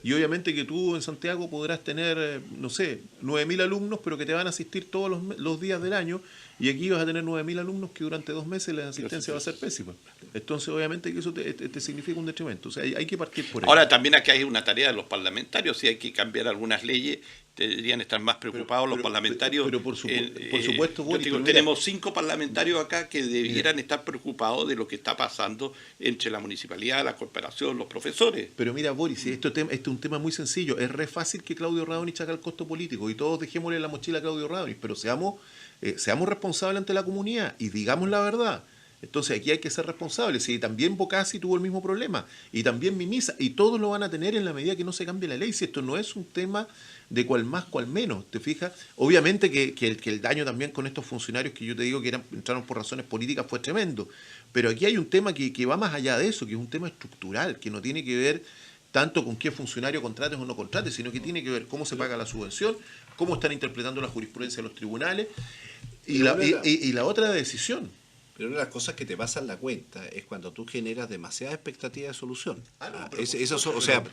Y obviamente que tú en Santiago podrás tener, no sé, 9.000 alumnos, pero que te van a asistir todos los días del año, y aquí vas a tener 9.000 alumnos que durante 2 meses la asistencia va a ser pésima. Entonces, obviamente que eso te significa un detrimento. O sea, hay que partir por ahí. Ahora, también aquí hay una tarea de los parlamentarios, y hay que cambiar algunas leyes deberían estar más preocupados los parlamentarios. Pero por supuesto, Boris, yo digo, tenemos 5 parlamentarios acá que debieran estar preocupados de lo que está pasando entre la municipalidad, la corporación, los profesores. Pero mira, Boris, esto es un tema muy sencillo. Es re fácil que Claudio Radonich haga el costo político y todos dejémosle la mochila a Claudio Radonich, pero seamos responsables ante la comunidad y digamos la verdad. Entonces aquí hay que ser responsables. Y también Bocassi tuvo el mismo problema, y también Mimisa, y todos lo van a tener en la medida que no se cambie la ley. Si esto no es un tema de cual más, cual menos, ¿te fijas? Obviamente que el daño también con estos funcionarios que yo te digo que entraron por razones políticas fue tremendo, pero aquí hay un tema que va más allá de eso, que es un tema estructural, que no tiene que ver tanto con qué funcionario contrates o no contrates, sino que tiene que ver cómo se paga la subvención, cómo están interpretando la jurisprudencia de los tribunales y la otra decisión. Pero una de las cosas que te pasan la cuenta es cuando tú generas demasiada expectativa de solución.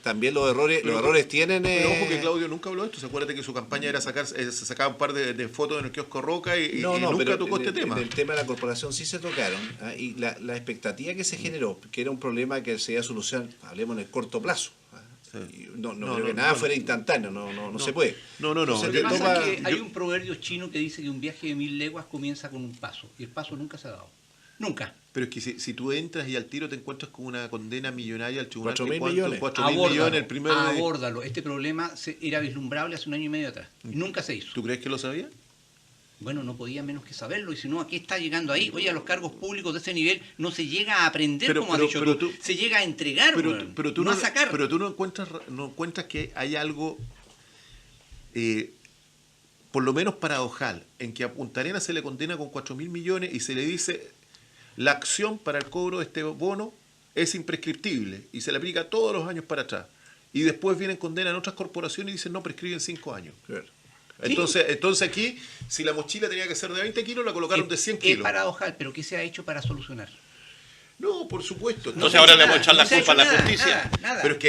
También los errores tienen... Pero ojo que Claudio nunca habló de esto. Acuérdate que su campaña era se sacaba un par de fotos en el kiosco Roca y nunca tocó este tema. En el tema de la corporación sí se tocaron, y la expectativa que se generó, que era un problema que se iba a solucionar, hablemos en el corto plazo. No creo que nada fuera instantáneo, no se puede. No. Lo que pasa es que hay un proverbio chino que dice que un viaje de 1000 leguas comienza con un paso, y el paso nunca se ha dado. Nunca. Pero es que si tú entras y al tiro te encuentras con una condena millonaria al tribunal, 4.000 millones. 4.000 millones el primer día. Abórdalo. Este problema era vislumbrable hace 1 año y medio atrás. Y nunca se hizo. ¿Tú crees que lo sabía? Bueno, no podía menos que saberlo, y si no, ¿a qué está llegando ahí? Oye, a los cargos públicos de ese nivel no se llega a aprender, como has dicho tú, se llega a entregar, pero tú no a sacar. Pero tú no encuentras que hay algo, por lo menos paradojal, en que a Punta Arenas se le condena con 4.000 millones y se le dice la acción para el cobro de este bono es imprescriptible y se le aplica todos los años para atrás. Y después vienen condenas en otras corporaciones y dicen no, prescriben 5 años. Claro. Entonces aquí, si la mochila tenía que ser de 20 kilos, la colocaron de 100 kilos. Es paradojal, pero ¿qué se ha hecho para solucionar? No, por supuesto. Entonces ahora le vamos a echar la culpa a la justicia. Nada. Pero es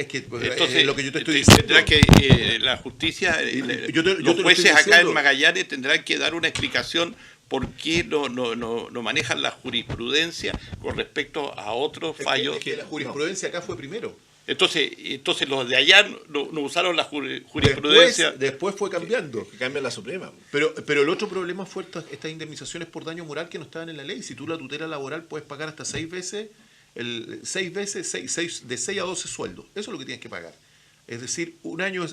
que entonces, lo que yo te estoy diciendo. Tendrá que la justicia, los jueces acá en Magallanes tendrán que dar una explicación por qué no manejan la jurisprudencia con respecto a otros fallos. Es que la jurisprudencia acá fue primero. Entonces los de allá no usaron la jurisprudencia. Después fue cambiando. Que cambia la Suprema. Pero el otro problema fue estas indemnizaciones por daño moral que no estaban en la ley. Si tú la tutela laboral puedes pagar hasta 6 veces, de 6 a 12 sueldos. Eso es lo que tienes que pagar. Es decir, un año...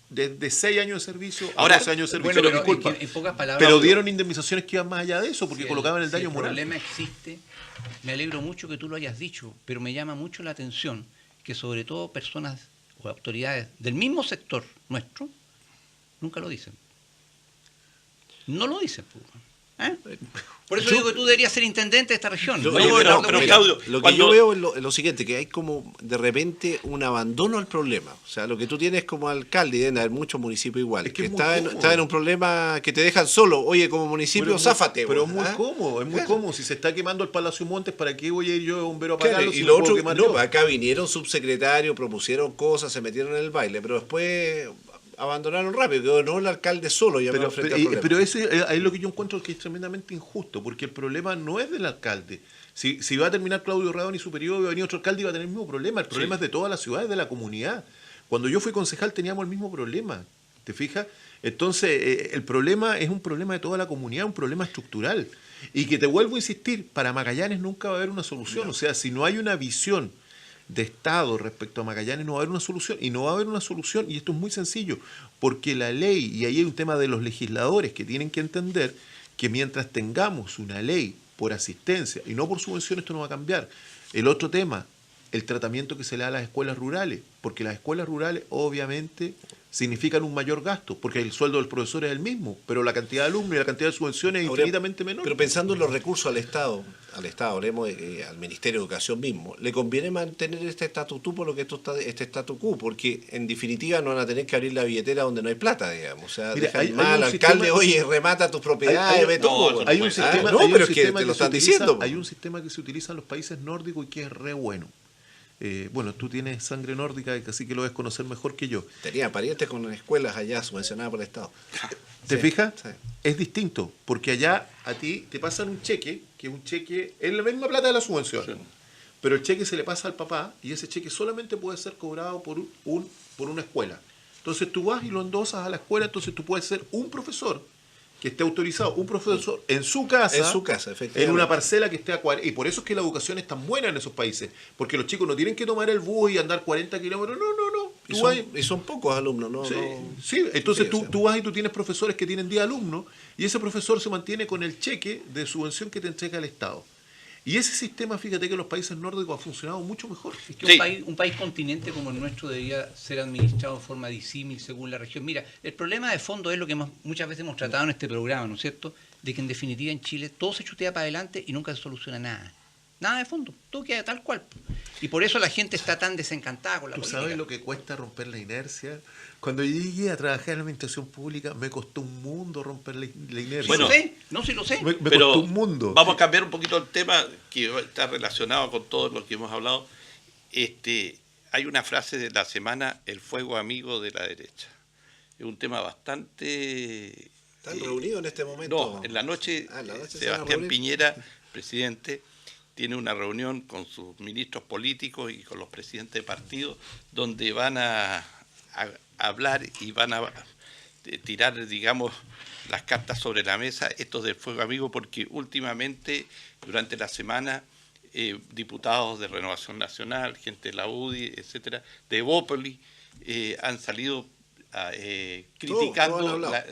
de 6 años de servicio a 12 años de servicio. Bueno, pero en pocas palabras, pero dieron indemnizaciones que iban más allá de eso, porque colocaban el daño moral. El problema existe. Me alegro mucho que tú lo hayas dicho, pero me llama mucho la atención que sobre todo personas o autoridades del mismo sector nuestro nunca lo dicen. No lo dicen. Por eso digo que tú deberías ser intendente de esta región. Pero Claudio, lo que yo veo es lo siguiente, que hay como de repente un abandono al problema. O sea, lo que tú tienes como alcalde, y deben haber muchos municipios iguales, que está en un problema que te dejan solo. Oye, como municipio, záfate. Pero es muy cómodo. Si se está quemando el Palacio Montes, ¿para qué voy a ir yo de bombero a apagarlo? Y lo otro, acá vinieron subsecretarios, propusieron cosas, se metieron en el baile, pero después... abandonaron rápido, quedó no el alcalde solo. Pero eso es lo que yo encuentro que es tremendamente injusto, porque el problema no es del alcalde. Si va a terminar Claudio Radonich su periodo, va a venir otro alcalde y va a tener el mismo problema. El problema es de todas las ciudades, de la comunidad. Cuando yo fui concejal teníamos el mismo problema, ¿te fijas? Entonces, el problema es un problema de toda la comunidad, un problema estructural. Y que te vuelvo a insistir, para Magallanes nunca va a haber una solución. No. O sea, si no hay una visión de Estado respecto a Magallanes, no va a haber una solución. Y no va a haber una solución, y esto es muy sencillo, porque la ley, y ahí hay un tema de los legisladores que tienen que entender que mientras tengamos una ley por asistencia y no por subvención, esto no va a cambiar. El otro tema, el tratamiento que se le da a las escuelas rurales, porque las escuelas rurales obviamente significan un mayor gasto, porque el sueldo del profesor es el mismo, pero la cantidad de alumnos y la cantidad de subvenciones es infinitamente menor. Pero pensando en los recursos al Estado, hablemos al Ministerio de Educación mismo, le conviene mantener este statu quo por lo que este statu quo, porque en definitiva no van a tener que abrir la billetera donde no hay plata, digamos. O sea, mira, dejan mal al alcalde, oye, remata tus propiedades, ve todo. Hay un sistema, pero es que te lo están diciendo. Hay un sistema que se utiliza en los países nórdicos y que es re bueno. Bueno, tú tienes sangre nórdica, así que lo debes conocer mejor que yo. Tenía parientes con escuelas allá subvencionadas por el Estado. ¿Te fijas? Sí. Es distinto, porque allá a ti te pasan un cheque, que un cheque es la misma plata de la subvención, sí, pero el cheque se le pasa al papá y ese cheque solamente puede ser cobrado por una escuela. Entonces tú vas y lo endosas a la escuela, entonces tú puedes ser un profesor que esté autorizado, un profesor en su casa, efectivamente, en una parcela que esté a 40. Y por eso es que la educación es tan buena en esos países, porque los chicos no tienen que tomar el bus y andar 40 kilómetros, no. Y son pocos alumnos, ¿no? Entonces Sí, tú vas y tú tienes profesores que tienen 10 alumnos y ese profesor se mantiene con el cheque de subvención que te entrega el Estado. Y ese sistema, fíjate que en los países nórdicos ha funcionado mucho mejor. Es que un país continente como el nuestro debería ser administrado en forma disímil según la región. Mira, el problema de fondo es lo que muchas veces hemos tratado en este programa, ¿no es cierto? De que en definitiva en Chile todo se chutea para adelante y nunca se soluciona nada. Nada de fondo, todo queda tal cual. Y por eso la gente está tan desencantada con la política. ¿Tú sabes lo que cuesta romper la inercia? Cuando yo llegué a trabajar en la administración pública, me costó un mundo romper la inercia. Bueno, sí lo sé. Me pero costó un mundo. Vamos a cambiar un poquito el tema que está relacionado con todo lo que hemos hablado. Hay una frase de la semana, el fuego amigo de la derecha. Es un tema bastante... ¿Están reunidos en este momento? No, en la noche, Sebastián Piñera, presidente, tiene una reunión con sus ministros políticos y con los presidentes de partidos, donde van a hablar y van a tirar, digamos, las cartas sobre la mesa, estos del fuego amigo, porque últimamente, durante la semana, diputados de Renovación Nacional, gente de la UDI, etcétera, de Evópoli, han salido criticando la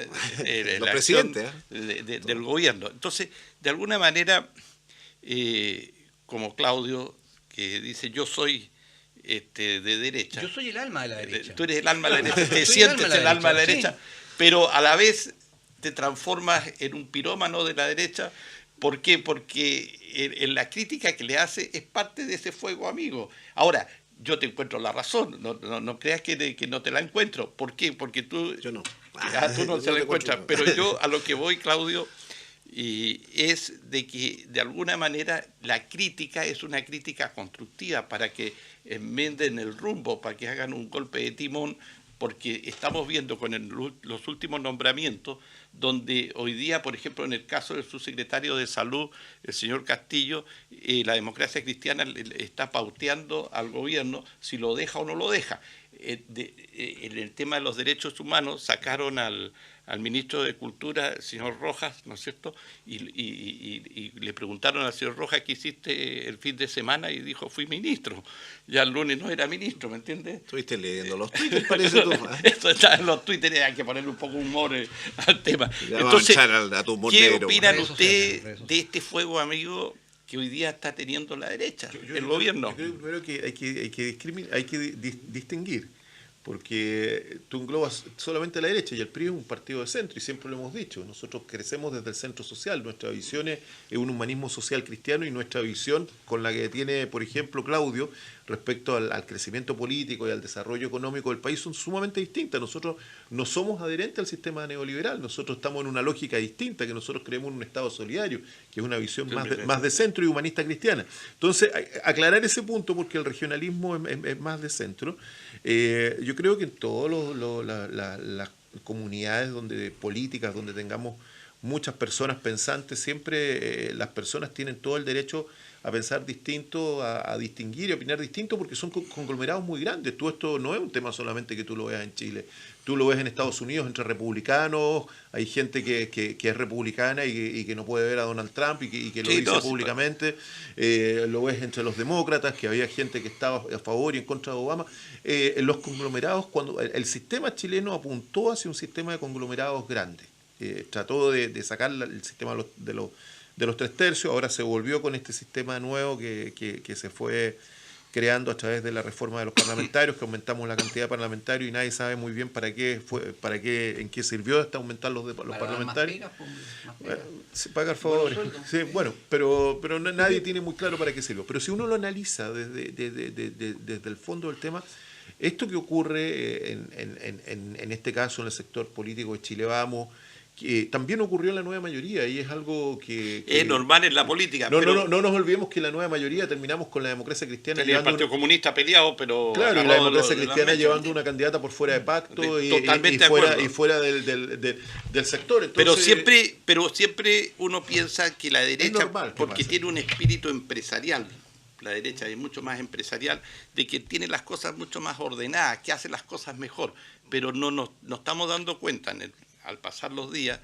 acción del gobierno. Entonces, de alguna manera, como Claudio, que dice yo soy de derecha. Yo soy el alma de la derecha. Tú eres el alma de la derecha, te sientes el alma de la derecha, sí. Pero a la vez te transformas en un pirómano de la derecha. ¿Por qué? Porque en la crítica que le hace es parte de ese fuego amigo. Ahora, yo te encuentro la razón, no creas que no te la encuentro. ¿Por qué? Porque tú... Yo no. Tú no se la encuentras, pero yo a lo que voy, Claudio, es de que de alguna manera la crítica es una crítica constructiva para que enmenden el rumbo, para que hagan un golpe de timón, porque estamos viendo con los últimos nombramientos, donde hoy día, por ejemplo, en el caso del subsecretario de Salud, el señor Castillo, la democracia cristiana está pauteando al gobierno si lo deja o no lo deja. En el tema de los derechos humanos sacaron al ministro de Cultura, el señor Rojas, ¿no es cierto? Y le preguntaron al señor Rojas qué hiciste el fin de semana y dijo, fui ministro. Ya el lunes no era ministro, ¿me entiendes? Estuviste leyendo los tweets, parece tú. Esto está en los Twitter, hay que ponerle un poco de humor al tema. Entonces, ¿qué opinan ustedes de este fuego amigo que hoy día está teniendo la derecha, el gobierno? Yo creo primero que hay que distinguir, porque tú englobas solamente a la derecha y el PRI es un partido de centro, y siempre lo hemos dicho, nosotros crecemos desde el centro social, nuestra visión es un humanismo social cristiano, y nuestra visión con la que tiene, por ejemplo, Claudio, respecto al crecimiento político y al desarrollo económico del país son sumamente distintas. Nosotros no somos adherentes al sistema neoliberal, nosotros estamos en una lógica distinta, que nosotros creemos en un Estado solidario, que es una visión más de centro y humanista cristiana. Entonces, aclarar ese punto, porque el regionalismo es más de centro. Yo creo que en todas las comunidades políticas donde tengamos muchas personas pensantes, siempre las personas tienen todo el derecho a pensar distinto, a distinguir y a opinar distinto, porque son conglomerados muy grandes. Esto no es un tema solamente que tú lo veas en Chile. Tú lo ves en Estados Unidos entre republicanos, hay gente que es republicana y que no puede ver a Donald Trump y que lo dice públicamente. Lo ves entre los demócratas, que había gente que estaba a favor y en contra de Obama. Los conglomerados, cuando el sistema chileno apuntó hacia un sistema de conglomerados grandes. Trató de sacar el sistema de los 3/3, ahora se volvió con este sistema nuevo que se fue creando a través de la reforma de los parlamentarios, que aumentamos la cantidad de parlamentarios y nadie sabe muy bien en qué sirvió hasta aumentar los parlamentarios. Pagar favores. Sí, bueno, pero nadie tiene muy claro para qué sirvió. Pero si uno lo analiza desde el fondo del tema, esto que ocurre en este caso en el sector político de Chile Vamos, que también ocurrió en la nueva mayoría, y es algo que es normal en la política. No nos olvidemos que la nueva mayoría terminamos con la democracia cristiana. El Partido Comunista peleado, pero... Claro, y la democracia cristiana llevando una candidata por fuera de pacto y fuera del sector. Entonces, pero siempre uno piensa que la derecha, porque tiene un espíritu empresarial, la derecha es mucho más empresarial, de que tiene las cosas mucho más ordenadas, que hace las cosas mejor, pero no estamos dando cuenta al pasar los días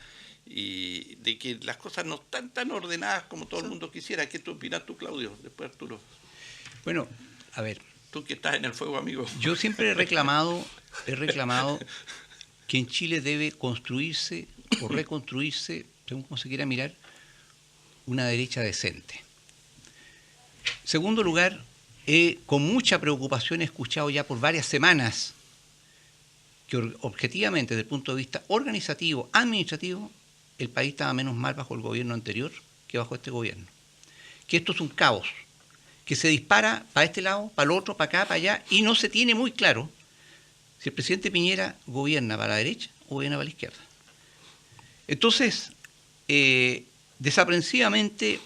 y de que las cosas no están tan ordenadas como todo el mundo quisiera. ¿Qué tú opinas tú, Claudio? Después Arturo. Bueno, a ver. Tú que estás en el fuego, amigo. Yo siempre he reclamado que en Chile debe construirse o reconstruirse, según como se quiera mirar, una derecha decente. Segundo lugar, con mucha preocupación he escuchado ya por varias semanas que objetivamente, desde el punto de vista organizativo, administrativo, el país estaba menos mal bajo el gobierno anterior que bajo este gobierno. Que esto es un caos, que se dispara para este lado, para el otro, para acá, para allá, y no se tiene muy claro si el presidente Piñera gobierna para la derecha o gobierna para la izquierda. Entonces, desaprensivamente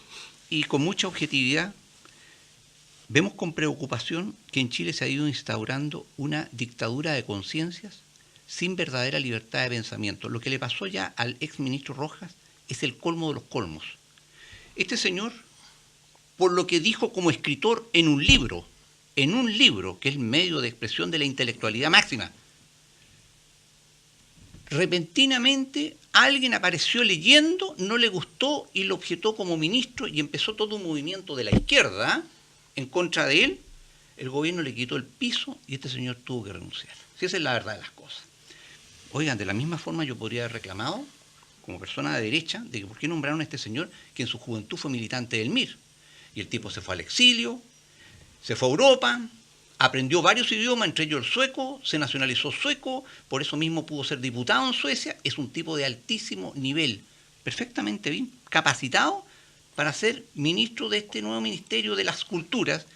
y con mucha objetividad, vemos con preocupación que en Chile se ha ido instaurando una dictadura de conciencias sin verdadera libertad de pensamiento. Lo que le pasó ya al exministro Rojas es el colmo de los colmos. Este señor, por lo que dijo como escritor en un libro que es el medio de expresión de la intelectualidad máxima, repentinamente alguien apareció leyendo, no le gustó y lo objetó como ministro y empezó todo un movimiento de la izquierda en contra de él. El gobierno le quitó el piso y este señor tuvo que renunciar. Si esa es la verdad de las cosas. Oigan, de la misma forma yo podría haber reclamado, como persona de derecha, de que por qué nombraron a este señor que en su juventud fue militante del MIR. Y el tipo se fue al exilio, se fue a Europa, aprendió varios idiomas, entre ellos el sueco, se nacionalizó sueco, por eso mismo pudo ser diputado en Suecia. Es un tipo de altísimo nivel, perfectamente bien capacitado para ser ministro de este nuevo Ministerio de las Culturas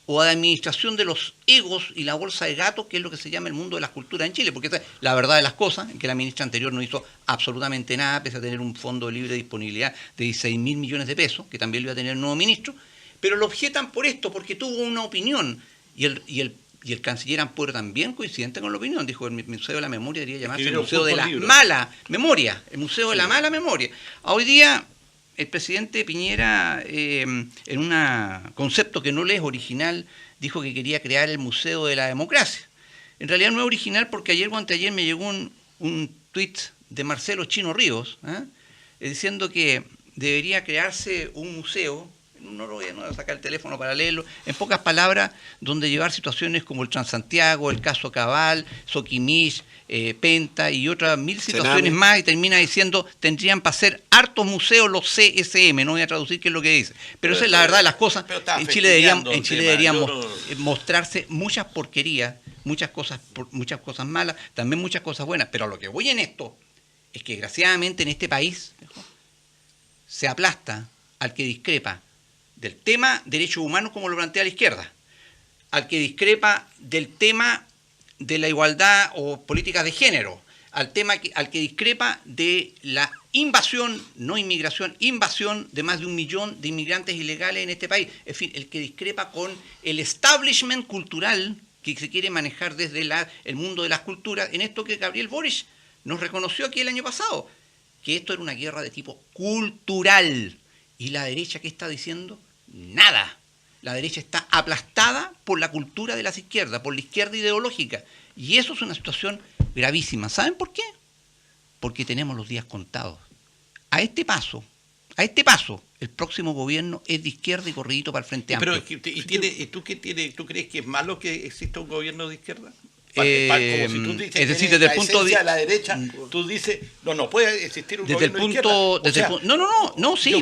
o de Administración de los Egos y la Bolsa de Gatos, que es lo que se llama el mundo de las culturas en Chile, porque esa es la verdad de las cosas, en que la ministra anterior no hizo absolutamente nada, pese a tener un fondo de libre disponibilidad de 16.000 millones de pesos, que también lo iba a tener el nuevo ministro, pero lo objetan por esto, porque tuvo una opinión, y el canciller Ampuero también coincidente con la opinión, dijo el Museo de la Memoria debería llamarse el Museo de la Mala Memoria, el Museo de la Mala Memoria. Hoy día el presidente Piñera, en un concepto que no le es original, dijo que quería crear el Museo de la Democracia. En realidad no es original porque ayer o anteayer me llegó un tuit de Marcelo Chino Ríos, diciendo que debería crearse un museo, no voy a sacar el teléfono para leerlo, en pocas palabras, donde llevar situaciones como el Transantiago, el caso Cabal, Soquimich, Penta y otras 1000 situaciones más, y termina diciendo, tendrían para ser hartos museos los CSM, no voy a traducir qué es lo que dice, pero esa es la verdad de las cosas. En Chile deberíamos mostrarse muchas porquerías, muchas cosas malas, también muchas cosas buenas, pero a lo que voy en esto es que desgraciadamente en este país se aplasta al que discrepa del tema derechos humanos como lo plantea la izquierda, al que discrepa del tema de la igualdad o políticas de género, al que discrepa de la invasión, no inmigración, invasión de más de 1 millón de inmigrantes ilegales en este país. En fin, el que discrepa con el establishment cultural que se quiere manejar desde el mundo de las culturas, en esto que Gabriel Boric nos reconoció aquí el año pasado, que esto era una guerra de tipo cultural. ¿Y la derecha qué está diciendo? Nada. La derecha está aplastada por la cultura de las izquierdas, por la izquierda ideológica. Y eso es una situación gravísima. ¿Saben por qué? Porque tenemos los días contados. A este paso, el próximo gobierno es de izquierda y corridito para el Frente Amplio. ¿Tú crees que es malo que exista un gobierno de izquierda? Como si tú dices, es decir, desde el punto de la derecha, tú dices, no puede existir un gobierno de izquierda.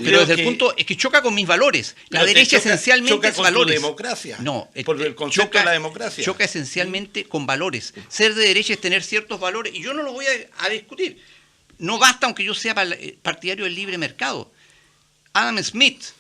Pero desde el punto es que choca con mis valores. La derecha esencialmente choca es con valores. Tu democracia. No, por el concepto de la democracia. Choca esencialmente con valores. Ser de derecha es tener ciertos valores y yo no lo voy a discutir. No basta aunque yo sea partidario del libre mercado. Adam Smith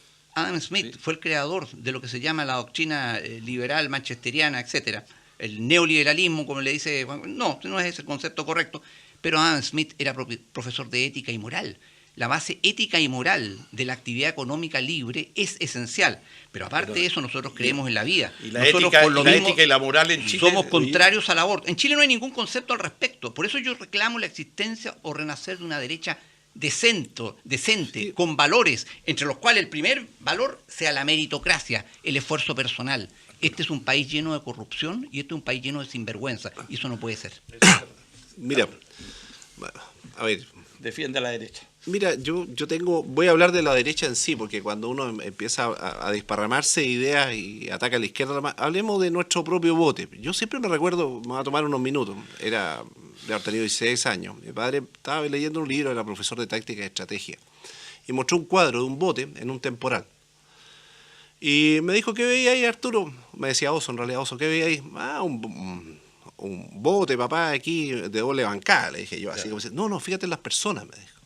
fue el creador de lo que se llama la doctrina liberal manchesteriana, etcétera. El neoliberalismo, como le dice Juan, no es ese el concepto correcto, pero Adam Smith era profesor de ética y moral. La base ética y moral de la actividad económica libre es esencial, pero aparte de eso nosotros creemos en la vida. Y la ética y la moral en Chile somos contrarios al aborto. En Chile no hay ningún concepto al respecto, por eso yo reclamo la existencia o renacer de una derecha decente, con valores, entre los cuales el primer valor sea la meritocracia, el esfuerzo personal. Este es un país lleno de corrupción y este es un país lleno de sinvergüenza, y eso no puede ser. Mira, a ver, Defiende a la derecha. mira, voy a hablar de la derecha en sí, porque cuando uno empieza a desparramarse ideas y ataca a la izquierda, hablemos de nuestro propio bote. Yo siempre me recuerdo, me va a tomar unos minutos, de haber tenido 16 años. Mi padre estaba leyendo un libro, era profesor de táctica y estrategia, y mostró un cuadro de un bote en un temporal. Y me dijo, ¿qué veía ahí, Arturo? Me decía Oso, en realidad, Oso, ¿qué veía ahí? Un bote, papá, aquí de doble bancada, le dije yo, así como diciendo, no, fíjate en las personas, me dijo.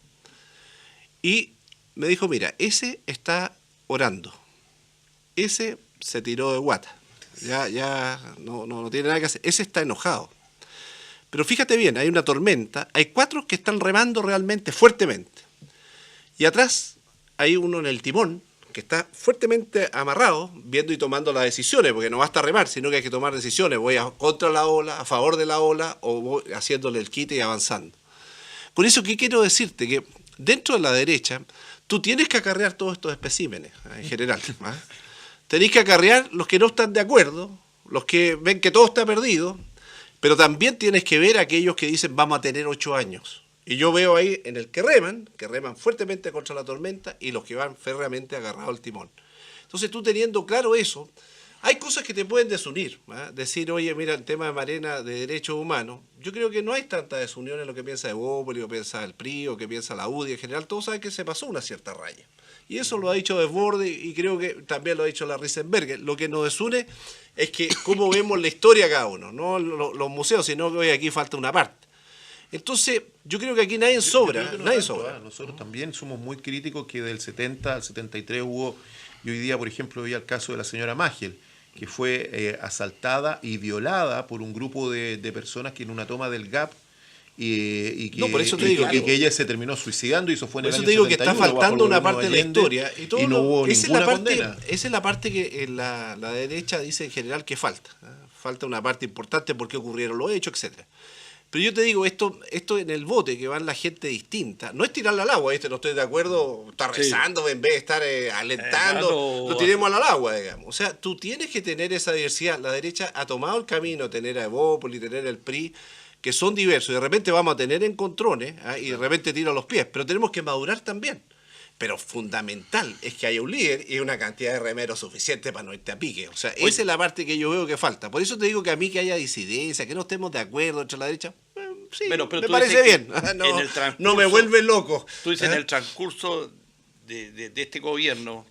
Y me dijo, mira, ese está orando, ese se tiró de guata, ya no tiene nada que hacer, ese está enojado. Pero fíjate bien, hay una tormenta, hay 4 que están remando realmente fuertemente. Y atrás hay uno en el timón, que está fuertemente amarrado, viendo y tomando las decisiones, porque no basta remar, sino que hay que tomar decisiones. Voy contra la ola, a favor de la ola, o voy haciéndole el quite y avanzando. Con eso, ¿qué quiero decirte? Que dentro de la derecha, tú tienes que acarrear todos estos especímenes, en general. Tenés que acarrear los que no están de acuerdo, los que ven que todo está perdido, pero también tienes que ver a aquellos que dicen vamos a tener 8 años. Y yo veo ahí en el que reman fuertemente contra la tormenta, y los que van férreamente agarrados al timón. Entonces, tú teniendo claro eso, hay cosas que te pueden desunir. Decir, oye, mira, el tema de Marena de derechos humanos, yo creo que no hay tanta desunión en lo que piensa Evópolis, o piensa el PRI, o que piensa la UDI. En general, todos saben que se pasó una cierta raya. Y eso lo ha dicho Desbordes, y creo que también lo ha dicho la Risenberger. Lo que nos desune es que cómo vemos la historia cada uno, no los museos, sino que hoy aquí falta una parte. Entonces, yo creo que aquí nadie sobra. Nosotros también somos muy críticos que del 70 al 73 hubo, y hoy día, por ejemplo, veía el caso de la señora Magel, que fue asaltada y violada por un grupo de personas que en una toma del GAP, y que ella se terminó suicidando, y eso fue en el año 71. Por eso te digo que está faltando una parte de la historia. Y no hubo ninguna condena. Esa es la parte que la derecha dice en general que falta. Falta una parte importante, por qué ocurrieron los hechos, etcétera. Pero yo te digo, esto en el bote, que van la gente distinta, no es tirarla al agua, no estoy de acuerdo, está rezando, en vez de estar alentando, lo tiremos al agua, digamos. O sea, tú tienes que tener esa diversidad. La derecha ha tomado el camino, tener a Evópolis, tener el PRI, que son diversos, y de repente vamos a tener encontrones, y de repente tiro a los pies, pero tenemos que madurar también. Pero fundamental es que haya un líder y una cantidad de remeros suficiente para no irte a pique. O sea, esa es la parte que yo veo que falta. Por eso te digo que a mí que haya disidencia, que no estemos de acuerdo entre la derecha, sí, pero me parece bien. No me vuelve loco. Tú dices, en el transcurso de este gobierno,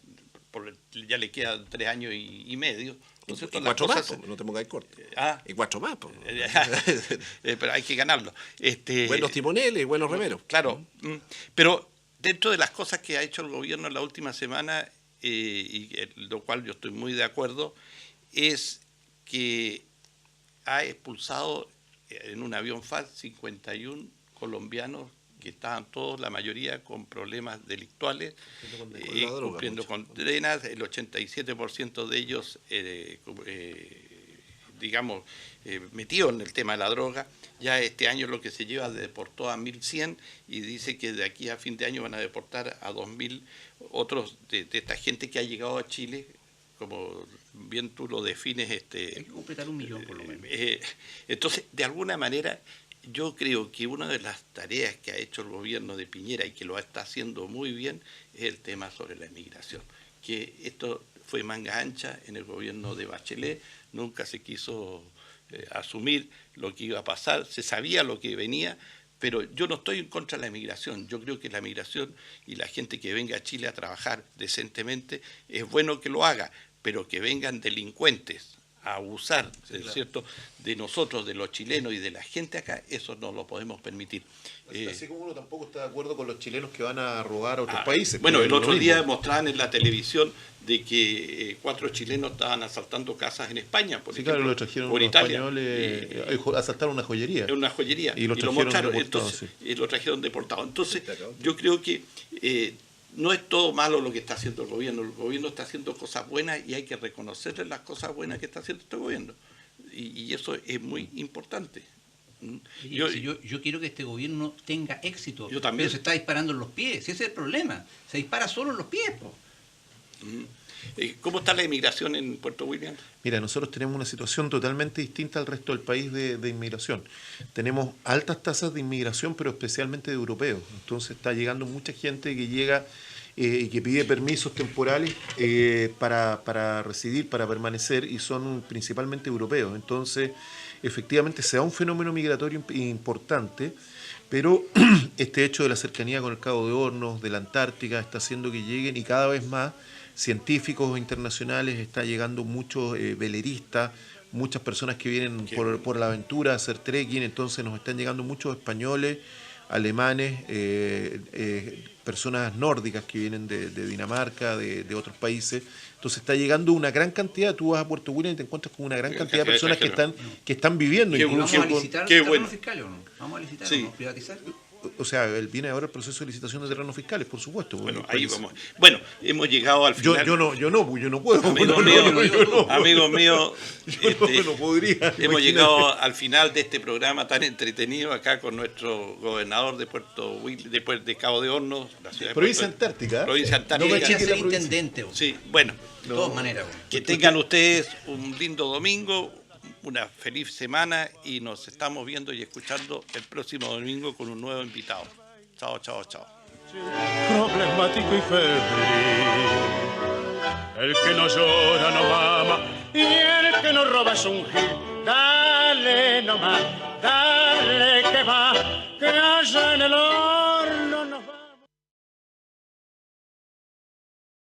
ya le quedan 3 años y medio. Y 4 más, no te pongas corto. Y 4 más. Pero hay que ganarlo. Buenos timoneles y buenos remeros. Claro, pero dentro de las cosas que ha hecho el gobierno en la última semana, y lo cual yo estoy muy de acuerdo, es que ha expulsado en un avión FAL 51 colombianos que estaban todos, la mayoría, con problemas delictuales, cumpliendo condenas. El 87% de ellos, metido en el tema de la droga. Ya este año lo que se lleva deportó a 1.100, y dice que de aquí a fin de año van a deportar a 2.000 otros de esta gente que ha llegado a Chile, como bien tú lo defines. Hay que completar 1 millón por lo menos. Entonces, de alguna manera, yo creo que una de las tareas que ha hecho el gobierno de Piñera, y que lo está haciendo muy bien, es el tema sobre la inmigración. Que esto fue manga ancha en el gobierno de Bachelet, nunca se quiso asumir lo que iba a pasar, se sabía lo que venía, pero yo no estoy en contra de la migración. Yo creo que la migración y la gente que venga a Chile a trabajar decentemente, es bueno que lo haga, pero que vengan delincuentes a abusar, ¿cierto?, de nosotros, de los chilenos y de la gente acá, eso no lo podemos permitir. Así como uno tampoco está de acuerdo con los chilenos que van a robar a otros países. Bueno, el otro día mostraban en la televisión de que 4 chilenos estaban asaltando casas en España, por ejemplo, claro, lo trajeron por Italia. Asaltaron una joyería. Una joyería. Y lo trajeron entonces, lo trajeron deportado. Entonces, yo creo que no es todo malo lo que está haciendo el gobierno. El gobierno está haciendo cosas buenas, y hay que reconocerle las cosas buenas que está haciendo este gobierno. Y eso es muy importante. Yo quiero que este gobierno tenga éxito. Yo también. Pero se está disparando en los pies, ese es el problema. Se dispara solo en los pies, po. ¿Cómo está la inmigración en Puerto William? Mira, nosotros tenemos una situación totalmente distinta al resto del país de inmigración. Tenemos altas tasas de inmigración, pero especialmente de europeos. Entonces está llegando mucha gente que llega y que pide permisos temporales para residir, para permanecer, y son principalmente europeos. Entonces, efectivamente, se da un fenómeno migratorio importante, pero este hecho de la cercanía con el Cabo de Hornos, de la Antártica, está haciendo que lleguen, y cada vez más científicos internacionales, está llegando muchos veleristas, muchas personas que vienen por la aventura a hacer trekking. Entonces nos están llegando muchos españoles, alemanes, personas nórdicas que vienen de Dinamarca, de otros países. Entonces está llegando una gran cantidad. Tú vas a Puerto William y te encuentras con una gran cantidad de personas que están viviendo. ¿Vamos a licitar terrenos fiscales o no? ¿Vamos a licitar o no? ¿Privatizar? O sea, viene ahora el proceso de licitación de terrenos fiscales, por supuesto. Bueno, ahí vamos. Bueno, hemos llegado al final. Yo no puedo. Amigo mío, no podría. Hemos llegado al final de este programa tan entretenido acá con nuestro gobernador de Puerto William, de Cabo de Hornos, la ciudad de Provincia Antártica. Provincia Antártica. No me ser intendente. Sí, bueno. De todas maneras. Que tengan ustedes un lindo domingo, una feliz semana, y nos estamos viendo y escuchando el próximo domingo con un nuevo invitado. Chao, chao, chao. Problemático y febril, el que no llora no mama y el que no roba es un gil. Dale nomás, dale que va, que allá en el